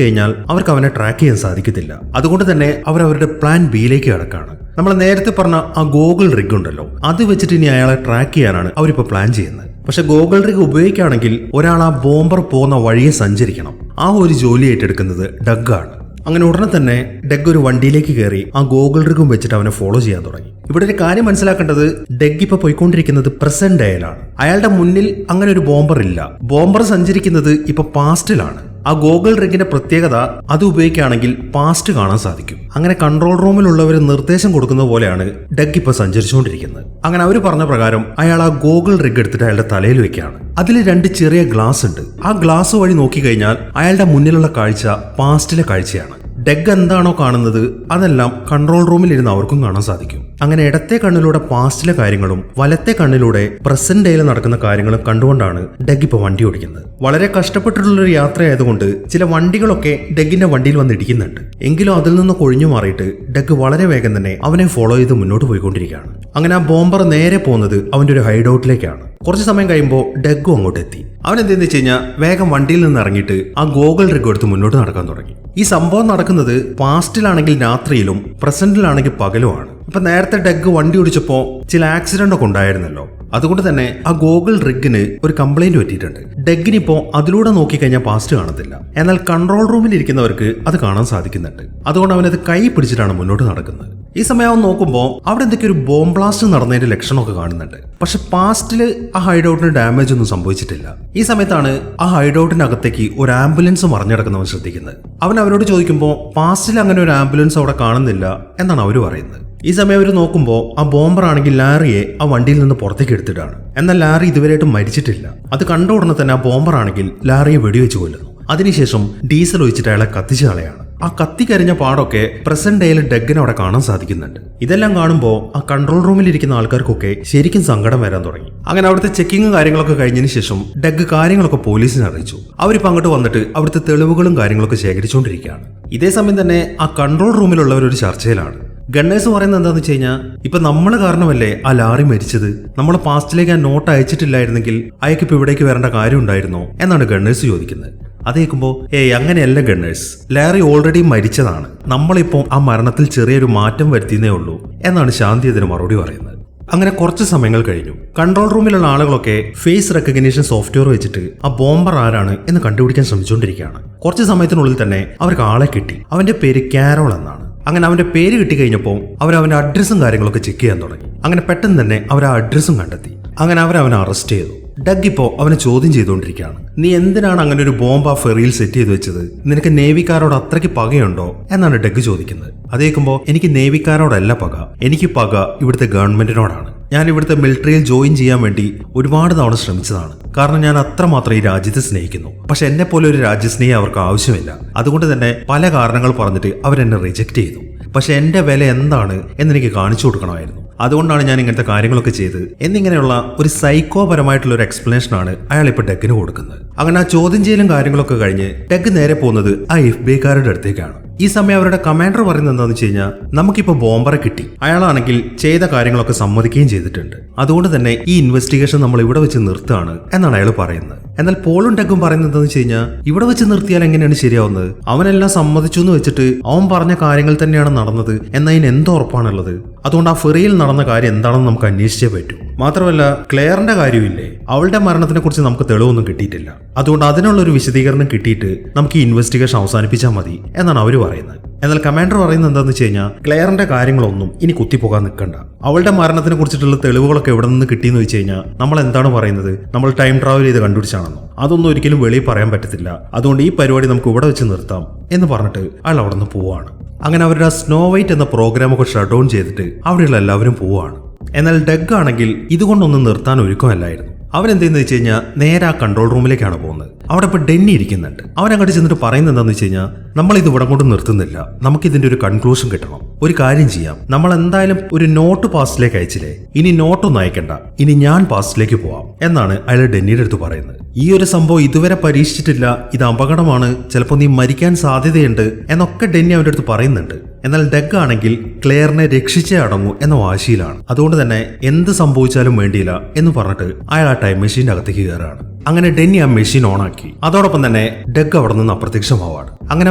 കഴിഞ്ഞാൽ അവർക്ക് അവനെ ട്രാക്ക് ചെയ്യാൻ സാധിക്കത്തില്ല. അതുകൊണ്ട് തന്നെ അവർ അവരുടെ പ്ലാൻ ബിയിലേക്ക് കടക്കാണ്. നമ്മൾ നേരത്തെ പറഞ്ഞ ആ ഗോഗിൾ റിഗ് ഉണ്ടല്ലോ, അത് വെച്ചിട്ട് ഇനി അയാളെ ട്രാക്ക് ചെയ്യാനാണ് അവരിപ്പോൾ പ്ലാൻ ചെയ്യുന്നത്. പക്ഷെ ഗോഗിൾ റിഗ് ഉപയോഗിക്കുകയാണെങ്കിൽ ഒരാൾ ആ ബോംബർ പോകുന്ന വഴിയെ സഞ്ചരിക്കണം. ആ ഒരു ജോലി ഏറ്റെടുക്കുന്നത് ഡഗ്ഗാണ്. അങ്ങനെ ഉടനെ തന്നെ ഡെഗ് ഒരു വണ്ടിയിലേക്ക് കയറി ആ ഗോഗിൾ റിഗും വെച്ചിട്ട് അവനെ ഫോളോ ചെയ്യാൻ തുടങ്ങി. ഇവിടെ ഒരു കാര്യം മനസ്സിലാക്കേണ്ടത്, ഡെഗ് ഇപ്പൊ പോയിക്കൊണ്ടിരിക്കുന്നത് പ്രസന്റ് ഡേയിലാണ്. അയാളുടെ മുന്നിൽ അങ്ങനെ ഒരു ബോംബർ ഇല്ല. ബോംബർ സഞ്ചരിക്കുന്നത് ഇപ്പൊ പാസ്റ്റിലാണ്. ആ ഗോഗിൾ റിഗിന്റെ പ്രത്യേകത അത് ഉപയോഗിക്കുകയാണെങ്കിൽ പാസ്റ്റ് കാണാൻ സാധിക്കും. അങ്ങനെ കൺട്രോൾ റൂമിലുള്ളവർ നിർദ്ദേശം കൊടുക്കുന്ന പോലെയാണ് ഡെഗ് ഇപ്പൊ സഞ്ചരിച്ചുകൊണ്ടിരിക്കുന്നത്. അങ്ങനെ അവർ പറഞ്ഞ പ്രകാരം അയാൾ ആ ഗോഗിൾ റിഗ് എടുത്തിട്ട് അയാളുടെ തലയിൽ വെക്കുകയാണ്. അതിൽ 2 ചെറിയ ഗ്ലാസ് ഉണ്ട്. ആ ഗ്ലാസ് വഴി നോക്കിക്കഴിഞ്ഞാൽ അയാളുടെ മുന്നിലുള്ള കാഴ്ച പാസ്റ്റിലെ കാഴ്ചയാണ്. ഡെഗ് എന്താണോ കാണുന്നത് അതെല്ലാം കൺട്രോൾ റൂമിലിരുന്ന് അവർക്കും കാണാൻ സാധിക്കും. അങ്ങനെ ഇടത്തെ കണ്ണിലൂടെ പാസ്റ്റിലെ കാര്യങ്ങളും വലത്തെ കണ്ണിലൂടെ പ്രസന്റ് ഡേയിൽ നടക്കുന്ന കാര്യങ്ങളും കണ്ടുകൊണ്ടാണ് ഡെഗ് ഇപ്പൊ വണ്ടി ഓടിക്കുന്നത്. വളരെ കഷ്ടപ്പെട്ടിട്ടുള്ളൊരു യാത്രയായതുകൊണ്ട് ചില വണ്ടികളൊക്കെ ഡെഗിന്റെ വണ്ടിയിൽ വന്ന് ഇടിക്കുന്നുണ്ട്. എങ്കിലും അതിൽ നിന്ന് കൊഴിഞ്ഞു മാറിയിട്ട് ഡെഗ് വളരെ വേഗം തന്നെ അവനെ ഫോളോ ചെയ്ത് മുന്നോട്ട് പോയിക്കൊണ്ടിരിക്കുകയാണ്. അങ്ങനെ ആ ബോംബർ നേരെ പോകുന്നത് അവന്റെ ഒരു ഹൈഡ് ഔട്ടിലേക്കാണ്. കുറച്ച് സമയം കഴിയുമ്പോൾ ഡെഗും അങ്ങോട്ട് എത്തി. അവൻ എന്തെന്ന് വെച്ച് കഴിഞ്ഞാൽ വേഗം വണ്ടിയിൽ നിന്ന് ഇറങ്ങിയിട്ട് ആ ഗോഗിൾ റിഗ് എടുത്ത് മുന്നോട്ട് നടക്കാൻ തുടങ്ങി. ഈ സംഭവം നടക്കുന്നത് പാസ്റ്റിലാണെങ്കിൽ രാത്രിയിലും പ്രസന്റിലാണെങ്കിൽ പകലുമാണ്. ഇപ്പൊ നേരത്തെ ഡെഗ് വണ്ടി ഓടിച്ചപ്പോ ചില ആക്സിഡന്റ് ഒക്കെ ഉണ്ടായിരുന്നല്ലോ. അതുകൊണ്ട് തന്നെ ആ ഗോഗിൾ റിഗിന് ഒരു കംപ്ലൈന്റ് പറ്റിയിട്ടുണ്ട്. ഡെഗിനിപ്പോ അതിലൂടെ നോക്കിക്കഴിഞ്ഞാൽ പാസ്റ്റ് കാണത്തില്ല. എന്നാൽ കൺട്രോൾ റൂമിൽ ഇരിക്കുന്നവർക്ക് അത് കാണാൻ സാധിക്കുന്നുണ്ട്. അതുകൊണ്ട് അവനത് കൈ പിടിച്ചിട്ടാണ് മുന്നോട്ട് നടക്കുന്നത്. ഈ സമയം അവൻ നോക്കുമ്പോൾ അവിടെ എന്തൊക്കെ ഒരു ബോംബ് ബ്ലാസ്റ്റ് നടന്നതിന്റെ ലക്ഷണമൊക്കെ കാണുന്നുണ്ട്. പക്ഷെ പാസ്റ്റില് ആ ഹൈഡ് ഔട്ടിന് ഡാമേജ് ഒന്നും സംഭവിച്ചിട്ടില്ല. ഈ സമയത്താണ് ആ ഹൈഡ് ഔട്ടിനകത്തേക്ക് ഒരു ആംബുലൻസ് മറിഞ്ഞടക്കുന്നവൻ ശ്രദ്ധിക്കുന്നത്. അവൻ അവരോട് ചോദിക്കുമ്പോൾ പാസ്റ്റിൽ അങ്ങനെ ഒരു ആംബുലൻസ് അവിടെ കാണുന്നില്ല എന്നാണ് അവർ പറയുന്നത്. ഈ സമയം അവർ നോക്കുമ്പോൾ ആ ബോംബർ ആണെങ്കിൽ ലാറിയെ ആ വണ്ടിയിൽ നിന്ന് പുറത്തേക്ക് എടുത്തിട്ടാണ്. എന്നാൽ ലാറി ഇതുവരെയായിട്ടും മരിച്ചിട്ടില്ല. അത് കണ്ട ഉടനെ തന്നെ ആ ബോംബർ ആണെങ്കിൽ ലാറിയെ വെടിവെച്ച് കൊല്ലുന്നു. അതിനുശേഷം ഡീസൽ ഒഴിച്ചിട്ട് അയാളെ കത്തിച്ചു കളയാണ്. ആ കത്തിക്കരിഞ്ഞ പാടൊക്കെ പ്രസന്റ് ഡേയിൽ ഡെഗിനെ അവിടെ കാണാൻ സാധിക്കുന്നുണ്ട്. ഇതെല്ലാം കാണുമ്പോൾ ആ കൺട്രോൾ റൂമിൽ ഇരിക്കുന്ന ആൾക്കാർക്കൊക്കെ ശരിക്കും സങ്കടം വരാൻ തുടങ്ങി. അങ്ങനെ അവിടുത്തെ ചെക്കിങ്ങും കാര്യങ്ങളൊക്കെ കഴിഞ്ഞതിന് ശേഷം ഡെഗ് കാര്യങ്ങളൊക്കെ പോലീസിനെ അറിയിച്ചു. അവരിപ്പോ അങ്ങോട്ട് വന്നിട്ട് അവിടുത്തെ തെളിവുകളും കാര്യങ്ങളൊക്കെ ശേഖരിച്ചുകൊണ്ടിരിക്കുകയാണ്. ഇതേ സമയം തന്നെ ആ കൺട്രോൾ റൂമിലുള്ളവർ ഒരു ചർച്ചയിലാണ്. ഗണ്ണേഴ്സ് പറയുന്നത് എന്താണെന്ന് വെച്ച് കഴിഞ്ഞാൽ, ഇപ്പൊ നമ്മൾ കാരണമല്ലേ ആ ലാറി മരിച്ചത്. നമ്മൾ പാസ്റ്റിലേക്ക് ആ നോട്ട് അയച്ചിട്ടില്ലായിരുന്നെങ്കിൽ അയക്ക് ഇപ്പൊ ഇവിടേക്ക് വരേണ്ട കാര്യം ഉണ്ടായിരുന്നോ എന്നാണ് ഗണ്ണേഴ്സ് ചോദിക്കുന്നത്. അത് കേൾക്കുമ്പോൾ അങ്ങനെയല്ല ഗണ്ണേഴ്സ്, ലാറി ഓൾറെഡി മരിച്ചതാണ്. നമ്മളിപ്പോൾ ആ മരണത്തിൽ ചെറിയൊരു മാറ്റം വരുത്തിയേ ഉള്ളൂ എന്നാണ് ശാന്തി അതിന് മറുപടി പറയുന്നത്. അങ്ങനെ കുറച്ച് സമയങ്ങൾ കഴിഞ്ഞു. കൺട്രോൾ റൂമിലുള്ള ആളുകളൊക്കെ ഫേസ് റെക്കഗ്നീഷൻ സോഫ്റ്റ്വെയർ വെച്ചിട്ട് ആ ബോംബർ ആരാണ് എന്ന് കണ്ടുപിടിക്കാൻ ശ്രമിച്ചുകൊണ്ടിരിക്കുകയാണ്. കുറച്ച് സമയത്തിനുള്ളിൽ തന്നെ അവർക്ക് ആളെ കിട്ടി. അവന്റെ പേര് കാരോൾ എന്നാണ്. അങ്ങനെ അവന്റെ പേര് കിട്ടിക്കഴിഞ്ഞപ്പോൾ അവന്റെ അഡ്രസ്സും കാര്യങ്ങളൊക്കെ ചെക്ക് ചെയ്യാൻ തുടങ്ങി. അങ്ങനെ പെട്ടെന്ന് തന്നെ അവർ ആ അഡ്രസ്സും കണ്ടെത്തി. അങ്ങനെ അവനെ അറസ്റ്റ് ചെയ്തു. ഡഗ് ഇപ്പോ അവനെ ചോദ്യം ചെയ്തുകൊണ്ടിരിക്കുകയാണ്. നീ എന്തിനാണ് അങ്ങനെ ഒരു ബോംബ് ആ ഫെറിയിൽ സെറ്റ് ചെയ്ത് വെച്ചത്? നിനക്ക് നേവിക്കാരോട് അത്രയ്ക്ക് പകയുണ്ടോ എന്നാണ് ഡഗ് ചോദിക്കുന്നത്. അത് കേൾക്കുമ്പോൾ എനിക്ക് നേവിക്കാരോടല്ല പക, എനിക്ക് പക ഇവിടുത്തെ ഗവൺമെന്റിനോടാണ്. ഞാൻ ഇവിടുത്തെ മിലിറ്ററിയിൽ ജോയിൻ ചെയ്യാൻ വേണ്ടി ഒരുപാട് തവണ ശ്രമിച്ചതാണ്. കാരണം ഞാൻ അത്രമാത്രം ഈ രാജ്യത്തെ സ്നേഹിക്കുന്നു. പക്ഷെ എന്നെ പോലെ ഒരു രാജ്യസ്നേഹി അവർക്ക് ആവശ്യമില്ല. അതുകൊണ്ട് തന്നെ പല കാരണങ്ങൾ പറഞ്ഞിട്ട് അവരെന്നെ റിജക്ട് ചെയ്തു. പക്ഷെ എന്റെ വില എന്താണ് എന്നെനിക്ക് കാണിച്ചു കൊടുക്കണമായിരുന്നു. അതുകൊണ്ടാണ് ഞാൻ ഇങ്ങനത്തെ കാര്യങ്ങളൊക്കെ ചെയ്ത് എന്നിങ്ങനെയുള്ള ഒരു സൈക്കോപരമായിട്ടുള്ള ഒരു എക്സ്പ്ലനേഷൻ ആണ് അയാൾ ഇപ്പൊ ഡെഗിന് കൊടുക്കുന്നത്. അങ്ങനെ ആ ചോദ്യം ചെയ്യലും കാര്യങ്ങളൊക്കെ കഴിഞ്ഞ് ഡെഗ് നേരെ പോകുന്നത് ആ FBI-കാരുടെ അടുത്തേക്കാണ്. ഈ സമയം അവരുടെ കമാൻഡർ പറയുന്നത് എന്താണെന്ന് വെച്ച് കഴിഞ്ഞാൽ, നമുക്കിപ്പോൾ ബോംബറെ കിട്ടി. അയാളാണെങ്കിൽ ചെയ്ത കാര്യങ്ങളൊക്കെ സമ്മതിക്കുകയും ചെയ്തിട്ടുണ്ട്. അതുകൊണ്ട് തന്നെ ഈ ഇൻവെസ്റ്റിഗേഷൻ നമ്മൾ ഇവിടെ വെച്ച് നിർത്തുകയാണ് എന്നാണ് അയാൾ പറയുന്നത്. എന്നാൽ പോളും ഡെഗും പറയുന്നത് എന്താണെന്ന് വെച്ച് കഴിഞ്ഞാൽ, ഇവിടെ വെച്ച് നിർത്തിയാൽ എങ്ങനെയാണ് ശരിയാവുന്നത്? അവനെല്ലാം സമ്മതിച്ചു എന്ന് വെച്ചിട്ട് അവൻ പറഞ്ഞ കാര്യങ്ങൾ തന്നെയാണ് നടന്നത് എന്നതിന് എന്തോ ഉറപ്പാണുള്ളത്? അതുകൊണ്ട് ആ ഫെറിയിൽ നടന്ന കാര്യം എന്താണെന്ന് നമുക്ക് അന്വേഷിച്ചേ പറ്റൂ. മാത്രമല്ല ക്ലെയറിന്റെ കാര്യമില്ലേ, അവളുടെ മരണത്തിനെ കുറിച്ച് നമുക്ക് തെളിവൊന്നും കിട്ടിയിട്ടില്ല. അതുകൊണ്ട് അതിനുള്ള ഒരു വിശദീകരണം കിട്ടിയിട്ട് നമുക്ക് ഈ ഇൻവെസ്റ്റിഗേഷൻ അവസാനിപ്പിച്ചാൽ മതി എന്നാണ് അവർ പറയുന്നത്. എന്നാൽ കമാൻഡർ പറയുന്നത് എന്താണെന്ന് വെച്ച് കഴിഞ്ഞാൽ, ക്ലെയറിന്റെ കാര്യങ്ങളൊന്നും ഇനി കുത്തിപ്പോകാൻ നിൽക്കണ്ട. അവളുടെ മരണത്തിനെ കുറിച്ചിട്ടുള്ള തെളിവുകളൊക്കെ എവിടെ നിന്ന് കിട്ടിയെന്ന് വെച്ച് കഴിഞ്ഞാൽ നമ്മൾ എന്താണ് പറയുന്നത്, നമ്മൾ ടൈം ട്രാവൽ ചെയ്ത് കണ്ടുപിടിച്ചാണെന്നോ? അതൊന്നും ഒരിക്കലും വെളിയിൽ പറയാൻ പറ്റത്തില്ല. അതുകൊണ്ട് ഈ പരിപാടി നമുക്ക് ഇവിടെ വെച്ച് നിർത്താം എന്ന് പറഞ്ഞിട്ട് അയാൾ അവിടെ നിന്ന് പോവാണ്. അങ്ങനെ അവരുടെ ആ സ്നോ വൈറ്റ് എന്ന പ്രോഗ്രാമൊക്കെ ഷട്ട് ഡൗൺ ചെയ്തിട്ട് അവിടെയുള്ള എല്ലാവരും പോവാണ്. എന്നാൽ ഡഗ് ആണെങ്കിൽ ഇതുകൊണ്ടൊന്നും നിർത്താൻ ഒരുക്കമല്ലായിരുന്നു. അവൻ എന്തെന്ന് വെച്ച് കഴിഞ്ഞാൽ നേരെ ആ കൺട്രോൾ റൂമിലേക്കാണ് പോകുന്നത്. അവിടെ ഇപ്പോൾ ഡെന്നി ഇരിക്കുന്നുണ്ട്. അവൻ അങ്ങോട്ട് ചെന്നിട്ട് പറയുന്നത് എന്താണെന്ന് വെച്ച് കഴിഞ്ഞാൽ, നമ്മളിത് ഇവിടെ കൊണ്ട് നിർത്തുന്നില്ല, നമുക്കിതിന്റെ ഒരു കൺക്ലൂഷൻ കിട്ടണം. ഒരു കാര്യം ചെയ്യാം, നമ്മൾ എന്തായാലും ഒരു നോട്ട് പാസ്റ്റിലേക്ക് അയച്ചില്ലേ, ഇനി നോട്ടൊന്നും അയക്കണ്ട, ഇനി ഞാൻ പാസ്റ്റിലേക്ക് പോവാം എന്നാണ് അയാൾ ഡെന്നിയുടെ അടുത്ത് പറയുന്നത്. ഈ ഒരു സംഭവം ഇതുവരെ പരീക്ഷിച്ചിട്ടില്ല, ഇത് അപകടമാണ്, ചിലപ്പോൾ നീ മരിക്കാൻ സാധ്യതയുണ്ട് എന്നൊക്കെ ഡെന്നി അവൻ്റെ അടുത്ത് പറയുന്നുണ്ട്. എന്നാൽ ഡഗ് ആണെങ്കിൽ ക്ലെയറിനെ രക്ഷിച്ചേ അടങ്ങൂ എന്ന വാശിയിലാണ്. അതുകൊണ്ട് തന്നെ എന്ത് സംഭവിച്ചാലും വേണ്ടിയില്ല എന്ന് പറഞ്ഞിട്ട് അയാൾ ആ ടൈം മെഷീന്റെ അകത്തേക്ക് കയറാണ്. അങ്ങനെ ഡെന്നി ആ മെഷീൻ ഓൺ ആക്കി. അതോടൊപ്പം തന്നെ ഡഗ് അവിടെ നിന്ന് അപ്രത്യക്ഷമാവാണ്. അങ്ങനെ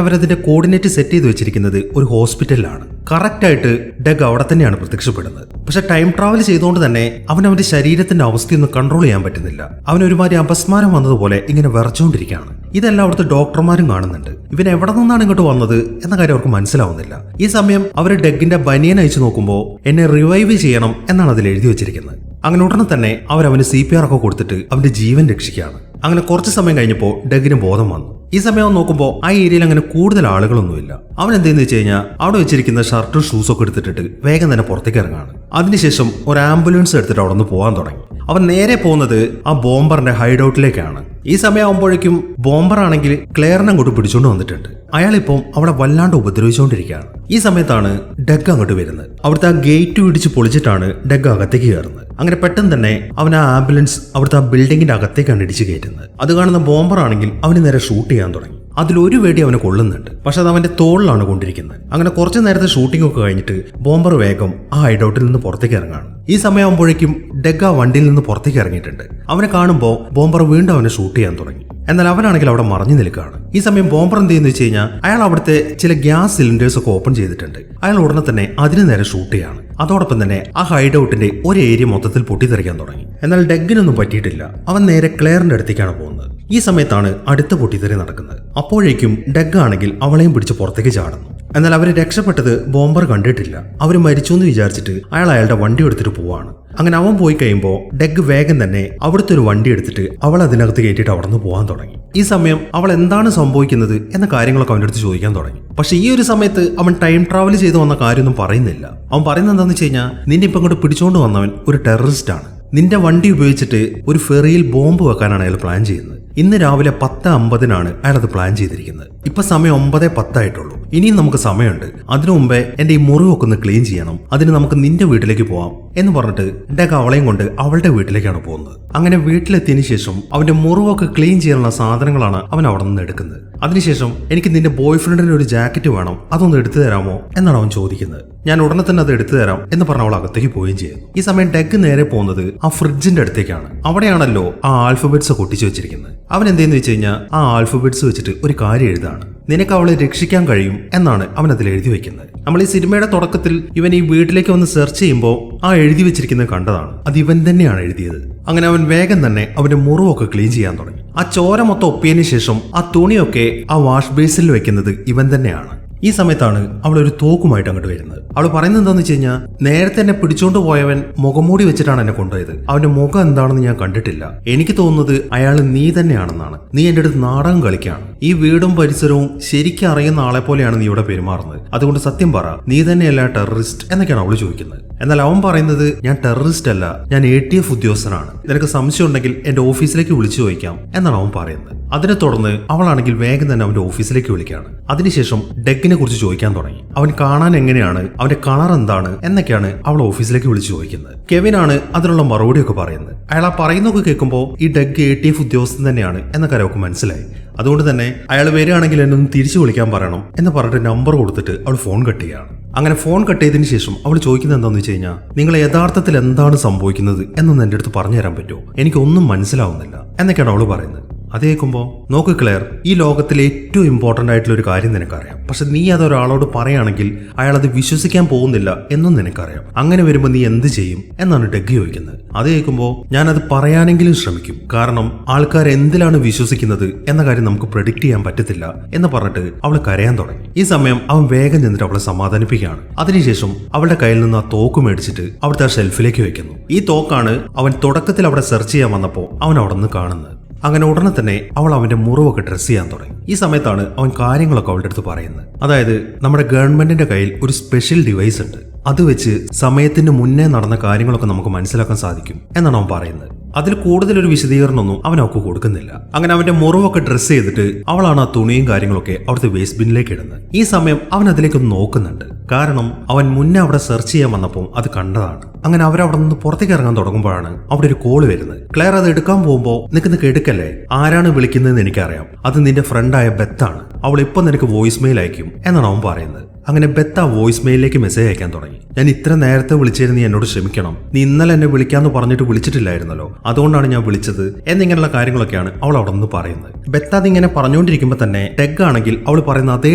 അവരതിന്റെ കോർഡിനേറ്റ് സെറ്റ് ചെയ്ത് വെച്ചിരിക്കുന്നത് ഒരു ഹോസ്പിറ്റലിലാണ്. കറക്റ്റ് ആയിട്ട് ഡഗ് അവിടെ തന്നെയാണ് പ്രത്യക്ഷപ്പെടുന്നത്. പക്ഷെ ടൈം ട്രാവൽ ചെയ്തുകൊണ്ട് തന്നെ അവന്റെ ശരീരത്തിന്റെ അവസ്ഥയൊന്നും കൺട്രോൾ ചെയ്യാൻ പറ്റുന്നില്ല. അവനൊരുമാതിരി അപസ്മാരം വന്നതുപോലെ ഇങ്ങനെ വിറച്ചുകൊണ്ടിരിക്കുകയാണ്. ഇതെല്ലാം അവിടുത്തെ ഡോക്ടർമാരും കാണുന്നുണ്ട്. ഇവൻ എവിടെ നിന്നാണ് ഇങ്ങോട്ട് വന്നത് എന്ന കാര്യം അവർക്ക് മനസ്സിലാവുന്നില്ല. ഈ സമയം അവർ ഡഗിന്റെ ബനിയൻ അയച്ചു നോക്കുമ്പോൾ എന്നെ റിവൈവ് ചെയ്യണം എന്നാണ് അതിൽ എഴുതി വെച്ചിരിക്കുന്നത്. അങ്ങനെ ഉടനെ തന്നെ അവന് CPR ഒക്കെ കൊടുത്തിട്ട് അവന്റെ ജീവൻ രക്ഷിക്കുകയാണ്. അങ്ങനെ കുറച്ച് സമയം കഴിഞ്ഞപ്പോൾ ഡഗിന് ബോധം വന്നു. ഈ സമയം നോക്കുമ്പോൾ ആ ഏരിയയിൽ അങ്ങനെ കൂടുതൽ ആളുകളൊന്നുമില്ല. അവൻ എന്തെന്ന് വെച്ച് കഴിഞ്ഞാൽ അവിടെ വെച്ചിരിക്കുന്ന ഷർട്ടും ഷൂസും ഒക്കെ എടുത്തിട്ട് വേഗം തന്നെ പുറത്തേക്ക് ഇറങ്ങാണ്. അതിനുശേഷം ഒരു ആംബുലൻസ് എടുത്തിട്ട് അവിടെ നിന്ന് പോകാൻ തുടങ്ങി. അവൻ നേരെ പോകുന്നത് ആ ബോംബറിന്റെ ഹൈഡ് ഔട്ടിലേക്കാണ്. ഈ സമയമാകുമ്പോഴേക്കും ബോംബർ ആണെങ്കിൽ ക്ലെയറിനെ അങ്ങോട്ട് പിടിച്ചുകൊണ്ട് വന്നിട്ടുണ്ട്. അയാളിപ്പം അവിടെ വല്ലാണ്ട് ഉപദ്രവിച്ചുകൊണ്ടിരിക്കുകയാണ്. ഈ സമയത്താണ് ഡഗ് അങ്ങോട്ട് വരുന്നത്. അവിടുത്തെ ആ ഗേറ്റ് ഇടിച്ച് പൊളിച്ചിട്ടാണ് ഡഗ് അകത്തേക്ക് കയറുന്നത്. അങ്ങനെ പെട്ടെന്ന് തന്നെ അവൻ ആ ആംബുലൻസ് അവിടുത്തെ ആ ബിൽഡിങ്ങിന്റെ അകത്തേക്കാണ് ഇടിച്ച് കയറ്റുന്നത്. അത് കാണുന്ന ബോംബർ ആണെങ്കിൽ അവന് നേരെ ഷൂട്ട് ചെയ്യാൻ തുടങ്ങി. അതിലൊരു വെടി അവനെ കൊള്ളുന്നുണ്ട്. പക്ഷെ അത് അവന്റെ തോളിലാണ് കൊണ്ടിരിക്കുന്നത്. അങ്ങനെ കുറച്ചു നേരത്തെ ഷൂട്ടിംഗ് ഒക്കെ കഴിഞ്ഞിട്ട് ബോംബർ വേഗം ആ ഹൈഡൌട്ടിൽ നിന്ന് പുറത്തേക്ക് ഇറങ്ങാണ്. ഈ സമയമാകുമ്പോഴേക്കും ഡഗ് ആ വണ്ടിയിൽ നിന്ന് പുറത്തേക്ക് ഇറങ്ങിയിട്ടുണ്ട്. അവനെ കാണുമ്പോൾ ബോംബർ വീണ്ടും അവനെ ഷൂട്ട് ചെയ്യാൻ തുടങ്ങി. എന്നാൽ അവനാണെങ്കിൽ അവിടെ മറഞ്ഞു നിൽക്കുകയാണ്. ഈ സമയം ബോംബർ എന്ത് ചെയ്യുന്ന വെച്ച് കഴിഞ്ഞാൽ അയാൾ അവിടുത്തെ ചില ഗ്യാസ് സിലിണ്ടേഴ്സ് ഒക്കെ ഓപ്പൺ ചെയ്തിട്ടുണ്ട്. അയാൾ ഉടനെ തന്നെ അതിന് നേരെ ഷൂട്ട് ചെയ്യാണ്. അതോടൊപ്പം തന്നെ ആ ഹൈഡ് ഔട്ടിന്റെ ഒരു ഏരിയ മൊത്തത്തിൽ പൊട്ടിത്തെറിക്കാൻ തുടങ്ങി. എന്നാൽ ഡഗിനൊന്നും പറ്റിയിട്ടില്ല. അവൻ നേരെ ക്ലെയറിന്റെ അടുത്തേക്കാണ് പോകുന്നത്. ഈ സമയത്താണ് അടുത്ത പൊട്ടിത്തെറി നടക്കുന്നത്. അപ്പോഴേക്കും ഡഗ് ആണെങ്കിൽ അവളെയും പിടിച്ച് പുറത്തേക്ക് ചാടുന്നു. എന്നാൽ അവർ രക്ഷപ്പെട്ടത് ബോംബർ കണ്ടിട്ടില്ല. അവർ മരിച്ചു എന്ന് വിചാരിച്ചിട്ട് അയാളുടെ വണ്ടി എടുത്തിട്ട് പോവാണ്. അങ്ങനെ അവൻ പോയി കഴിയുമ്പോൾ ഡഗ് വേഗം തന്നെ അവിടുത്തെ ഒരു വണ്ടി എടുത്തിട്ട് അവൾ അതിനകത്ത് കയറ്റിയിട്ട് അവിടെ നിന്ന് പോകാൻ തുടങ്ങി. ഈ സമയം അവൾ എന്താണ് സംഭവിക്കുന്നത് എന്ന കാര്യങ്ങളൊക്കെ അവൻ്റെ അടുത്ത് ചോദിക്കാൻ തുടങ്ങി. പക്ഷെ ഈ ഒരു സമയത്ത് അവൻ ടൈം ട്രാവൽ ചെയ്ത് വന്ന കാര്യമൊന്നും പറയുന്നില്ല. അവൻ പറയുന്നത് എന്താണെന്ന് വെച്ച് കഴിഞ്ഞാൽ, നിന്നെ ഇപ്പം ഇങ്ങോട്ട് പിടിച്ചുകൊണ്ട് വന്നവൻ ഒരു ടെററിസ്റ്റ് ആണ്. നിന്റെ വണ്ടി ഉപയോഗിച്ചിട്ട് ഒരു ഫെറിയിൽ ബോംബ് വെക്കാനാണ് അയാൾ പ്ലാൻ ചെയ്യുന്നത്. ഇന്ന് രാവിലെ 10:50 അയാൾ അത് പ്ലാൻ ചെയ്തിരിക്കുന്നത്. ഇപ്പൊ സമയം 9:10 ഇനിയും നമുക്ക് സമയമുണ്ട്. അതിനു മുമ്പേ എന്റെ ഈ മുറിവൊക്കെ ഒന്ന് ക്ലീൻ ചെയ്യണം. അതിന് നമുക്ക് നിന്റെ വീട്ടിലേക്ക് പോവാം എന്ന് പറഞ്ഞിട്ട് ഡഗ് അവളെയും കൊണ്ട് അവളുടെ വീട്ടിലേക്കാണ് പോകുന്നത്. അങ്ങനെ വീട്ടിലെത്തിയതിനു ശേഷം അവന്റെ മുറിവൊക്കെ ക്ലീൻ ചെയ്യാനുള്ള സാധനങ്ങളാണ് അവൻ അവിടെ നിന്ന് എടുക്കുന്നത്. അതിനുശേഷം എനിക്ക് നിന്റെ ബോയ് ഫ്രണ്ടിന് ഒരു ജാക്കറ്റ് വേണം, അതൊന്ന് എടുത്തു തരാമോ എന്നാണ് അവൻ ചോദിക്കുന്നത്. ഞാൻ ഉടനെ തന്നെ അത് എടുത്തു തരാം എന്ന് പറഞ്ഞ അവൾ അകത്തേക്ക് പോവുകയും ചെയ്യുന്നു. ഈ സമയം ഡഗ് നേരെ പോകുന്നത് ആ ഫ്രിഡ്ജിന്റെ അടുത്തേക്കാണ്. അവിടെയാണല്ലോ ആ ആൽഫബറ്റ്സ് ഒക്കെ ഒട്ടിച്ചു വെച്ചിരിക്കുന്നത്. അവൻ എന്തെന്ന് വെച്ച് കഴിഞ്ഞാൽ ആ ആൽഫബറ്റ്സ് വെച്ചിട്ട് ഒരു കാര്യം എഴുതാണ്. നിനക്ക് അവളെ രക്ഷിക്കാൻ കഴിയും എന്നാണ് അവൻ അതിൽ എഴുതി വെക്കുന്നത്. നമ്മൾ ഈ സിനിമയുടെ തുടക്കത്തിൽ ഇവൻ ഈ വീട്ടിലേക്ക് വന്ന് സെർച്ച് ചെയ്യുമ്പോൾ ആ എഴുതി വെച്ചിരിക്കുന്നത് കണ്ടതാണ്. അത് ഇവൻ തന്നെയാണ് എഴുതിയത്. അങ്ങനെ അവൻ വേഗം തന്നെ അവന്റെ മുറിവൊക്കെ ക്ലീൻ ചെയ്യാൻ തുടങ്ങി. ആ ചോര മൊത്തം ഒപ്പിയതിനു ശേഷം ആ തുണിയൊക്കെ ആ വാഷ് ബേസിൽ വെക്കുന്നത് ഇവൻ തന്നെയാണ്. ഈ സമയത്താണ് അവൾ ഒരു തോക്കുമായിട്ട് അങ്ങോട്ട് വരുന്നത്. അവൾ പറയുന്നത് എന്താണെന്ന് വെച്ച് കഴിഞ്ഞാൽ, നേരത്തെ എന്നെ പിടിച്ചോണ്ട് പോയവൻ മുഖംമൂടി വെച്ചിട്ടാണ് എന്നെ കൊണ്ടുപോയത്. അവന്റെ മുഖം എന്താണെന്ന് ഞാൻ കണ്ടിട്ടില്ല. എനിക്ക് തോന്നുന്നത് അയാൾ നീ തന്നെയാണെന്നാണ്. നീ എന്റെ അടുത്ത് നാടകം കളിക്കുകയാണ്. ഈ വീടും പരിസരവും ശരിക്കും അറിയുന്ന ആളെ പോലെയാണ് നീ ഇവിടെ പെരുമാറുന്നത്. അതുകൊണ്ട് സത്യം പറ, നീ തന്നെയല്ല ടെററിസ്റ്റ് എന്നൊക്കെയാണ് അവള് ചോദിക്കുന്നത്. എന്നാൽ അവൻ പറയുന്നത്, ഞാൻ ടെററിസ്റ്റ് അല്ല, ഞാൻ ATF ഉദ്യോഗസ്ഥനാണ്. നിനക്ക് സംശയം ഉണ്ടെങ്കിൽ എന്റെ ഓഫീസിലേക്ക് വിളിച്ചു ചോദിക്കാം എന്നാണ് അവൻ പറയുന്നത്. അതിനെ തുടർന്ന് അവളാണെങ്കിൽ വേഗം തന്നെ അവന്റെ ഓഫീസിലേക്ക് വിളിക്കുകയാണ്. അതിനുശേഷം ഡഗിനെ കുറിച്ച് ചോദിക്കാൻ തുടങ്ങി. അവൻ കാണാൻ എങ്ങനെയാണ്, അവന്റെ കളർ എന്താണ് എന്നൊക്കെയാണ് അവൾ ഓഫീസിലേക്ക് വിളിച്ചു ചോദിക്കുന്നത്. കെവിനാണ് അതിനുള്ള മറുപടിയൊക്കെ പറയുന്നത്. അയാൾ ആ പറയുന്നൊക്കെ കേൾക്കുമ്പോൾ ഈ ഡഗ് ATF ഉദ്യോഗസ്ഥൻ തന്നെയാണ് എന്ന കാര്യം അവൾക്ക് മനസ്സിലായി. അതുകൊണ്ട് തന്നെ അയാൾ വരികയാണെങ്കിൽ എന്നെ ഒന്ന് തിരിച്ചു വിളിക്കാൻ പറയണം എന്ന് പറഞ്ഞിട്ട് നമ്പർ കൊടുത്തിട്ട് അവൾ ഫോൺ കട്ട് ചെയ്യുകയാണ്. അങ്ങനെ ഫോൺ കട്ട് ചെയ്തതിനു ശേഷം അവൾ ചോദിക്കുന്നത് എന്താണെന്ന് വെച്ച് കഴിഞ്ഞാൽ, നിങ്ങൾ യഥാർത്ഥത്തിൽ എന്താണ് സംഭവിക്കുന്നത് എന്നൊന്ന് എൻ്റെ അടുത്ത് പറഞ്ഞു തരാൻ പറ്റുമോ? എനിക്കൊന്നും മനസ്സിലാവുന്നില്ല എന്നൊക്കെയാണ് അവൾ പറയുന്നത്. അത് കേൾക്കുമ്പോൾ, നോക്ക് ക്ലെയർ, ഈ ലോകത്തിലെ ഏറ്റവും ഇമ്പോർട്ടൻ്റ് ആയിട്ടുള്ള ഒരു കാര്യം നിനക്കറിയാം. പക്ഷെ നീ അതൊരാളോട് പറയുകയാണെങ്കിൽ അയാൾ അത് വിശ്വസിക്കാൻ പോകുന്നില്ല എന്നും നിനക്കറിയാം. അങ്ങനെ വരുമ്പോൾ നീ എന്ത് ചെയ്യും എന്നാണ് ഡഗ് ചോദിക്കുന്നത്. അത് കേൾക്കുമ്പോൾ, ഞാനത് പറയാനെങ്കിലും ശ്രമിക്കും. കാരണം ആൾക്കാർ എന്തിലാണ് വിശ്വസിക്കുന്നത് എന്ന കാര്യം നമുക്ക് പ്രെഡിക്റ്റ് ചെയ്യാൻ പറ്റത്തില്ല എന്ന് പറഞ്ഞിട്ട് അവൾ കരയാൻ തുടങ്ങി. ഈ സമയം അവൻ വേഗം ചെന്നിട്ട് അവളെ സമാധാനിപ്പിക്കുകയാണ്. അതിനുശേഷം അവളുടെ കയ്യിൽ നിന്ന് ആ തോക്ക് മേടിച്ചിട്ട് അവിടുത്തെ ആ ഷെൽഫിലേക്ക് വെക്കുന്നു. ഈ തോക്കാണ് അവൻ തുടക്കത്തിൽ അവിടെ സെർച്ച് ചെയ്യാൻ വന്നപ്പോൾ അവൻ അവിടെ നിന്ന് കാണുന്നത്. അങ്ങനെ ഉടനെ തന്നെ അവൾ അവന്റെ മുറിവൊക്കെ ഡ്രസ് ചെയ്യാൻ തുടങ്ങി. ഈ സമയത്താണ് അവൻ കാര്യങ്ങളൊക്കെ അവളുടെ അടുത്ത് പറയുന്നത്. അതായത്, നമ്മുടെ ഗവൺമെന്റിന്റെ കയ്യിൽ ഒരു സ്പെഷ്യൽ ഡിവൈസ് ഉണ്ട്. അത് വെച്ച് സമയത്തിന് മുന്നേ നടന്ന കാര്യങ്ങളൊക്കെ നമുക്ക് മനസ്സിലാക്കാൻ സാധിക്കും എന്നാണ് അവൻ പറയുന്നത്. അതിൽ കൂടുതലൊരു വിശദീകരണമൊന്നും അവൻ അവൾക്ക് കൊടുക്കുന്നില്ല. അങ്ങനെ അവന്റെ മുറിവൊക്കെ ഡ്രസ്സ് ചെയ്തിട്ട് അവളാണ് ആ തുണിയും കാര്യങ്ങളൊക്കെ അവിടുത്തെ വേസ്റ്റ് ബിന്നിലേക്ക് ഇടുന്നത്. ഈ സമയം അവൻ അതിലേക്കൊന്ന് നോക്കുന്നുണ്ട്. കാരണം അവൻ മുന്നേ അവിടെ സെർച്ച് ചെയ്യാൻ വന്നപ്പോൾ അത് കണ്ടതാണ്. അങ്ങനെ അവരവിടെ നിന്ന് പുറത്തേക്ക് ഇറങ്ങാൻ തുടങ്ങുമ്പോഴാണ് അവിടെ ഒരു കോള് വരുന്നത്. ക്ലെയർ അത് എടുക്കാൻ പോകുമ്പോൾ നിനക്ക് എടുക്കല്ലേ, ആരാണ് വിളിക്കുന്നതെന്ന് എനിക്കറിയാം, അത് നിന്റെ ഫ്രണ്ടായ ബെത്താണ്, അവൾ ഇപ്പൊ നിനക്ക് വോയിസ് മെയിൽ അയക്കും എന്നാണ് അവൻ പറയുന്നത്. അങ്ങനെ ബെത്ത് ആ വോയിസ് മെയിലിലേക്ക് മെസ്സേജ് അയക്കാൻ തുടങ്ങി. ഞാൻ ഇത്ര നേരത്തെ വിളിച്ചതിന് നീ എന്നോട് ക്ഷമിക്കണം, നീ ഇന്നലെ എന്നെ വിളിക്കാന്ന് പറഞ്ഞിട്ട് വിളിച്ചിട്ടില്ലായിരുന്നല്ലോ, അതുകൊണ്ടാണ് ഞാൻ വിളിച്ചത് എന്നിങ്ങനെയുള്ള കാര്യങ്ങളൊക്കെയാണ് അവൾ അവിടെ നിന്ന് പറയുന്നത്. ബെത്ത് അതിങ്ങനെ പറഞ്ഞുകൊണ്ടിരിക്കുമ്പോൾ തന്നെ ടെഗ് ആണെങ്കിൽ അവൾ പറയുന്ന അതേ